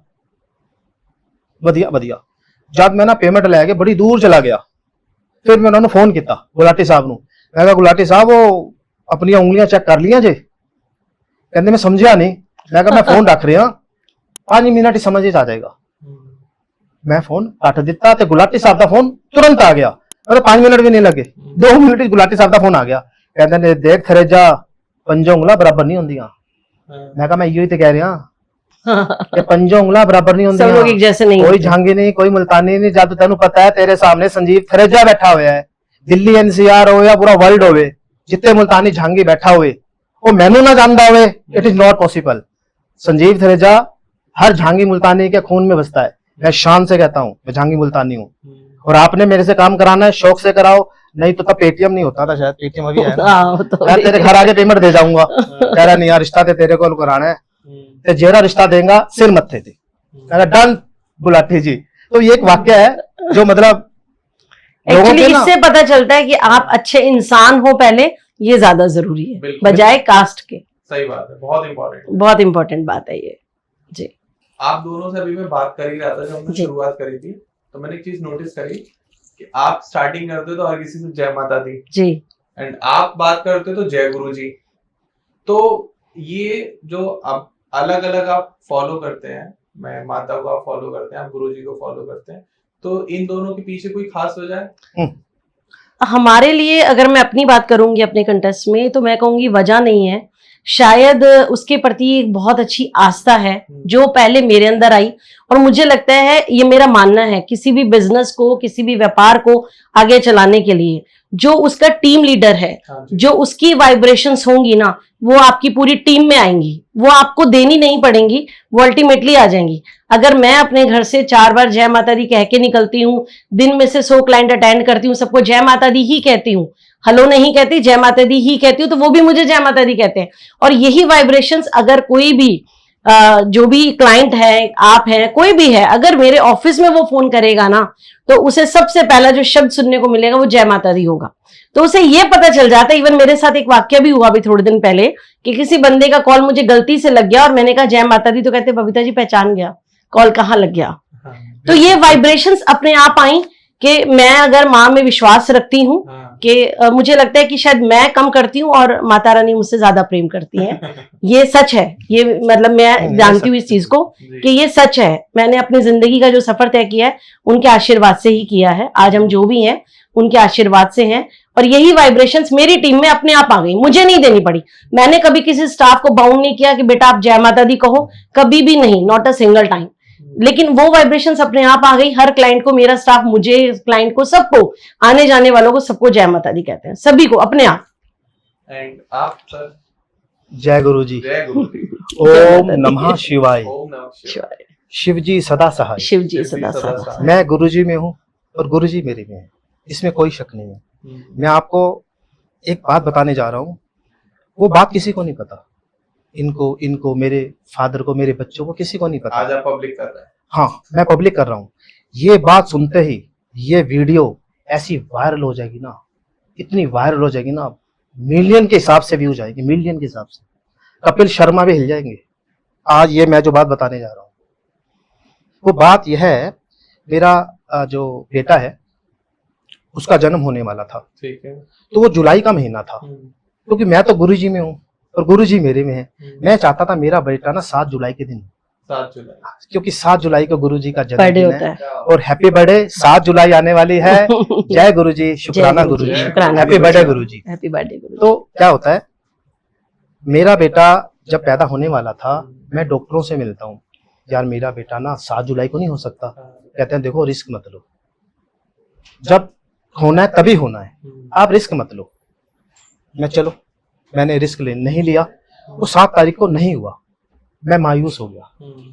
वधिया वधिया। जब मैं ना पेमेंट लैके बड़ी दूर चला गया, फिर मैं उन्होंने फोन किया गुलाटी साहब नूं। मैं कहा गुलाटी साहब वो अपनी उंगलियां चेक कर लिया जे? कहते मैं समझिया नहीं। मैं कहा मैं फोन रख रहा, 5 मिनट ही समझ आ जाएगा। मैं फोन कट दिता ते गुलाटी साहब का फोन तुरंत आ गया, और 5 मिनट भी नहीं लगे, 2 मिनट ही गुलाटी साहब का फोन आ गया। कहते ने देख थरेजा पंजों उंगलां बराबर नहीं होंदियां। मैं कहा मैं इहो ही तो कह रहा कि पंजों उंगलां बराबर नहीं होंदियां, सब लोग एक जैसे नहीं, कोई झांगी नहीं, कोई मुल्तानी नहीं। जब तेनू पता है तेरे सामने संजीव थरेजा बैठा हुआ है, दिल्ली एनसीआर हो या पूरा वर्ल्ड होवे, जितने मुल्तानी झांगी बैठा हुए वो मैनू ना जानता हुए, it is not possible. Sanjeev Thareja हर झांगी मुल्तानी के खून में बसता है। मैं शान से कहता हूँ मैं झांगी मुल्तानी हूँ, और आपने मेरे से काम कराना है शौक से कराओ, नहीं तो तब पेटीएम नहीं होता था, शायद पेटीएम अभी है ना। तो मैं तेरे घर आके पेमेंट दे जाऊंगा। कह रहा नहीं यार रिश्ता ते तेरे को कराना है, ते जेरा रिश्ता देगा सिर मत्थे थे। डन गुलाटी जी। तो ये एक वाक्य है जो मतलब एक्चुअली इससे पता चलता है कि आप अच्छे इंसान हो पहले, ये ज्यादा जरूरी है बजाय कास्ट के। सही बात है, बहुत इंपॉर्टेंट बात है ये जी। आप दोनों से अभी मैं बात कर ही रहा था, जब हमने शुरुआत करी थी तो मैंने एक चीज नोटिस करी कि आप स्टार्टिंग करते तो हर किसी से जय माता दी जी, एंड आप बात करते तो जय गुरु जी। तो ये जो आप अलग अलग आप फॉलो करते हैं, मैं माता को आप फॉलो करते हैं, आप गुरु जी को फॉलो करते हैं, तो इन दोनों के पीछे कोई खास वजह है? हमारे लिए अगर मैं अपनी बात करूंगी अपने कंटेस्ट में, तो मैं कहूंगी वजह नहीं है, शायद उसके प्रति एक बहुत अच्छी आस्था है जो पहले मेरे अंदर आई। और मुझे लगता है, ये मेरा मानना है, किसी भी बिजनेस को, किसी भी व्यापार को आगे चलाने के लिए जो उसका टीम लीडर है, जो उसकी वाइब्रेशंस होंगी ना, वो आपकी पूरी टीम में आएंगी, वो आपको देनी नहीं पड़ेंगी, वो अल्टीमेटली आ जाएंगी। अगर मैं अपने घर से 4 बार जय माता दी कह के निकलती हूँ, दिन में से 100 क्लाइंट अटेंड करती हूँ, सबको जय माता दी ही कहती हूँ, हेलो नहीं कहती, जय माता दी ही कहती हूँ, तो वो भी मुझे जय माता दी कहते हैं। और यही वाइब्रेशंस अगर कोई भी जो भी क्लाइंट है, आप हैं, कोई भी है, अगर मेरे ऑफिस में वो फोन करेगा ना, तो उसे सबसे पहला जो शब्द सुनने को मिलेगा वो जय माता दी होगा। तो उसे ये पता चल जाता है। इवन मेरे साथ एक वाक्य भी हुआ अभी थोड़े दिन पहले कि किसी बंदे का कॉल मुझे गलती से लग गया और मैंने कहा जय माता दी, तो कहते बबीता जी पहचान गया कॉल कहाँ लग गया। तो ये वाइब्रेशंस अपने आप आई कि मैं अगर माँ में विश्वास रखती हूँ हाँ। कि मुझे लगता है कि शायद मैं कम करती हूँ और माता रानी मुझसे ज्यादा प्रेम करती हैं। ये सच है, ये मतलब मैं जानती हूँ इस चीज को कि ये सच है। मैंने अपनी जिंदगी का जो सफर तय किया है उनके आशीर्वाद से ही किया है। आज हम जो भी हैं उनके आशीर्वाद से हैं और यही वाइब्रेशंस मेरी टीम में अपने आप आ गई, मुझे नहीं देनी पड़ी। मैंने कभी किसी स्टाफ को बाउंड नहीं किया कि बेटा आप जय माता दी कहो, कभी भी नहीं, नॉट अ सिंगल टाइम। लेकिन वो वाइब्रेशंस अपने आप आ गई। हर क्लाइंट को, मेरा स्टाफ, मुझे, क्लाइंट को, सबको, आने जाने वालों को, सबको जय माता दी कहते हैं, सभी को अपने आप। एंड आप सर? जय गुरु जी। जय गुरु जी। ओम नमः शिवाय। ओम नमः शिवाय। शिव जी सदा सहाय। शिव जी सदा सहाय। मैं गुरु जी में हूँ और गुरु जी मेरे में है, इसमें कोई शक नहीं है। मैं आपको एक बात बताने जा रहा हूँ, वो बात किसी को नहीं पता, इनको मेरे फादर को, मेरे बच्चों को, किसी को नहीं पता। आज आप पब्लिक कर रहे हैं? हाँ, मैं पब्लिक कर रहा हूँ। ये बात सुनते ही ये वीडियो ऐसी वायरल हो जाएगी ना, इतनी वायरल हो जाएगी ना, मिलियन के हिसाब से व्यू जाएगी, मिलियन के हिसाब से। कपिल शर्मा भी हिल जाएंगे। आज ये मैं जो बात बताने जा रहा हूँ, वो बात यह है, मेरा जो बेटा है उसका जन्म होने वाला था। ठीक है। तो वो जुलाई का महीना था, क्योंकि मैं तो गुरुजी में हूँ और गुरुजी मेरे में है। मैं चाहता था मेरा बेटा ना 7 जुलाई के दिन, 7 जुलाई, क्योंकि 7 जुलाई को गुरुजी का बर्थडे जन्मदिन होता है। है। और हैप्पी बर्थडे, 7 जुलाई आने वाली है। जय गुरुजी, शुक्राना गुरुजी, शुक्राना हैप्पी बर्थडे गुरुजी। हैप्पी बर्थडे गुरु। तो क्या होता है, मेरा बेटा जब पैदा होने वाला था, मैं डॉक्टरों से मिलता हूँ, यार मेरा बेटा ना 7 जुलाई को नहीं हो सकता। कहते हैं देखो रिस्क मत लो, जब होना है तभी होना है, आप रिस्क मत लो। मैंने रिस्क नहीं लिया। वो 7 तारीख को नहीं हुआ, मैं मायूस हो गया।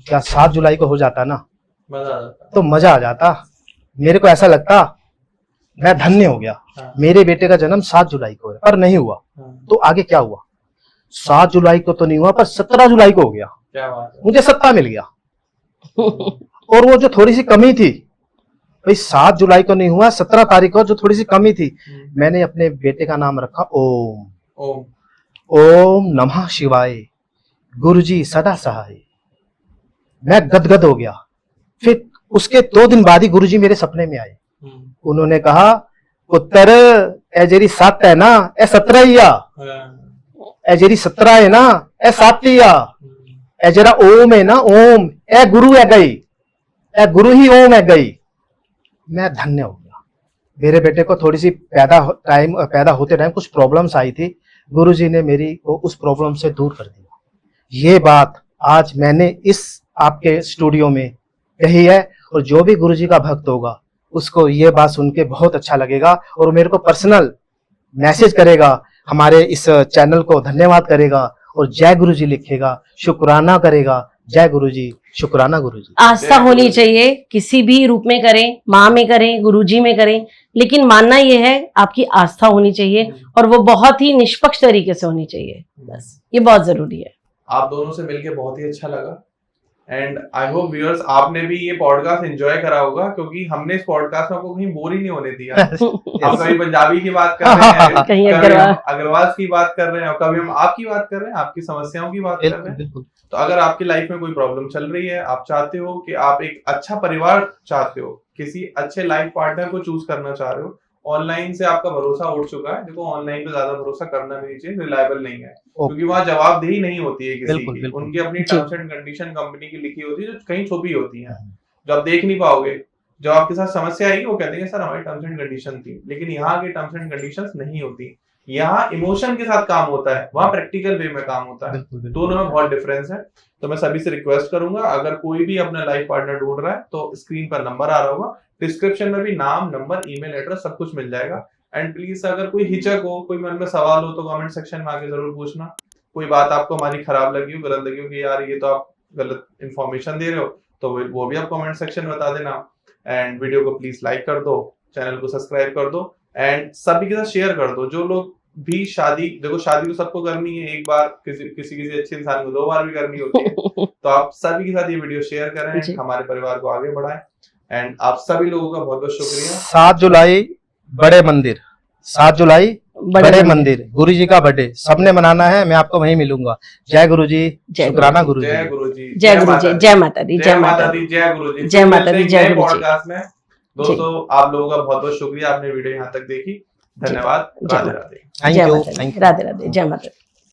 क्या 7 जुलाई को हो जाता ना तो मजा आ जाता। मेरे को ऐसा लगता मैं धन्य हो गया, मेरे बेटे का जन्म 7 जुलाई को है, पर नहीं हुआ। तो आगे क्या हुआ, 7 जुलाई को तो नहीं हुआ, पर 17 जुलाई को हो गया। क्या बात है? मुझे सत्ता मिल गया। और वो जो थोड़ी सी कमी थी, भाई 7 जुलाई को नहीं हुआ, 17 तारीख को जो थोड़ी सी कमी थी, मैंने अपने बेटे का नाम रखा ओम। ओम। ओम नमः शिवाय, गुरुजी सदा सहाय। मैं गदगद हो गया। फिर उसके 2 दिन बाद ही गुरुजी मेरे सपने में आए। उन्होंने कहा पुत्र ए जेरी 7 है ना, ए 17 ही आ, ए जेरी 17 है ना, ए 7 ही आ, ए जरा ओम है ना, ओम ए गुरु है गई, ए गुरु ही ओम है गई। मैं धन्य हो गया। मेरे बेटे को थोड़ी सी पैदा होते टाइम कुछ प्रॉब्लम्स आई थी, गुरुजी ने मेरी को उस प्रॉब्लम से दूर कर दिया। ये बात आज मैंने इस आपके स्टूडियो में कही है, और जो भी गुरुजी का भक्त होगा उसको ये बात सुन के बहुत अच्छा लगेगा, और मेरे को पर्सनल मैसेज करेगा, हमारे इस चैनल को धन्यवाद करेगा और जय गुरुजी लिखेगा, शुक्राना करेगा। जय गुरुजी, शुक्राना गुरुजी। आस्था होनी चाहिए, किसी भी रूप में करें, माँ में करें, गुरुजी में करें, लेकिन मानना यह है आपकी आस्था होनी चाहिए और वो बहुत ही निष्पक्ष तरीके से होनी चाहिए। बस ये बहुत जरूरी है। आप दोनों से मिलके बहुत ही अच्छा लगा, एंड आई होप व्यूअर्स आपने भी ये पॉडकास्ट एंजॉय करा होगा, क्योंकि हमने इस पॉडकास्ट में आपको कहीं बोर ही नहीं होने दिया। हम कभी पंजाबी की बात कर रहे हैं, कहीं कभी हम अग्रवाल की बात कर रहे हैं, और कभी हम आपकी बात कर रहे हैं, आपकी समस्याओं की बात कर रहे हैं। तो अगर आपकी लाइफ में कोई प्रॉब्लम चल रही है, आप चाहते हो कि आप एक अच्छा परिवार चाहते हो, किसी अच्छे लाइफ पार्टनर को चूज करना चाह रहे हो, ऑनलाइन से आपका भरोसा उठ चुका है। देखो ऑनलाइन पे ज्यादा भरोसा करना भी नहीं चाहिए, रिलायबल नहीं है, क्योंकि वहां जवाबदेही नहीं होती है किसी की। उनकी अपनी टर्म्स एंड कंडीशन कंपनी की लिखी होती है, जो कहीं छुपी होती है, जो आप देख नहीं पाओगे। जब आपके साथ समस्या आएगी वो कहते हैं सर हमारी टर्म्स एंड कंडीशन थी, लेकिन यहाँ की टर्म्स एंड कंडीशंस नहीं होती। यहाँ इमोशन के साथ काम होता है, वहाँ प्रैक्टिकल वे में काम होता है। दोनों में बहुत डिफरेंस है। तो मैं सभी से रिक्वेस्ट करूंगा, अगर कोई भी अपना लाइफ पार्टनर ढूंढ रहा है तो स्क्रीन पर नंबर आ रहा होगा, डिस्क्रिप्शन में भी नाम, नंबर, ईमेल एड्रेस सब कुछ मिल जाएगा। एंड प्लीज अगर कोई हिचक हो, कोई मन में सवाल हो, तो कमेंट सेक्शन में आके जरूर पूछना। कोई बात आपको हमारी खराब लगी हो, गलत लगी हो कि यार ये तो आप गलत इन्फॉर्मेशन दे रहे हो, तो वो भी आप कमेंट सेक्शन में बता देना। एंड वीडियो को प्लीज लाइक कर दो, चैनल को सब्सक्राइब कर दो, एंड सभी के साथ शेयर कर दो। जो लोग भी शादी, देखो शादी तो सबको करनी है, एक बार किसी अच्छे इंसान को 2 बार भी करनी होती है। तो आप सभी के साथ ये वीडियो शेयर करें, हमारे परिवार को आगे बढ़ाएं। एंड आप सभी लोगों का बहुत बहुत शुक्रिया। 7 जुलाई बड़े मंदिर, 7 जुलाई बड़े मंदिर, गुरु जी का बर्थडे सबने मनाना है, मैं आपको वहीं मिलूंगा। जय गुरु जी, जय शुक्राना गुरु जय जी। गुरु जी, जय गुरु जी, जय माता दी, जय माता दी, जय गुरु जी। जय माता दी, जय गुरु जी। पॉडकास्ट में दोस्तों आप लोगों का बहुत बहुत शुक्रिया, आपने वीडियो यहाँ तक देखी। धन्यवाद। जय राधे माता राधे। थैंक जय यू, माता दी, थैंक यू। राधे राधे, जय माता दी।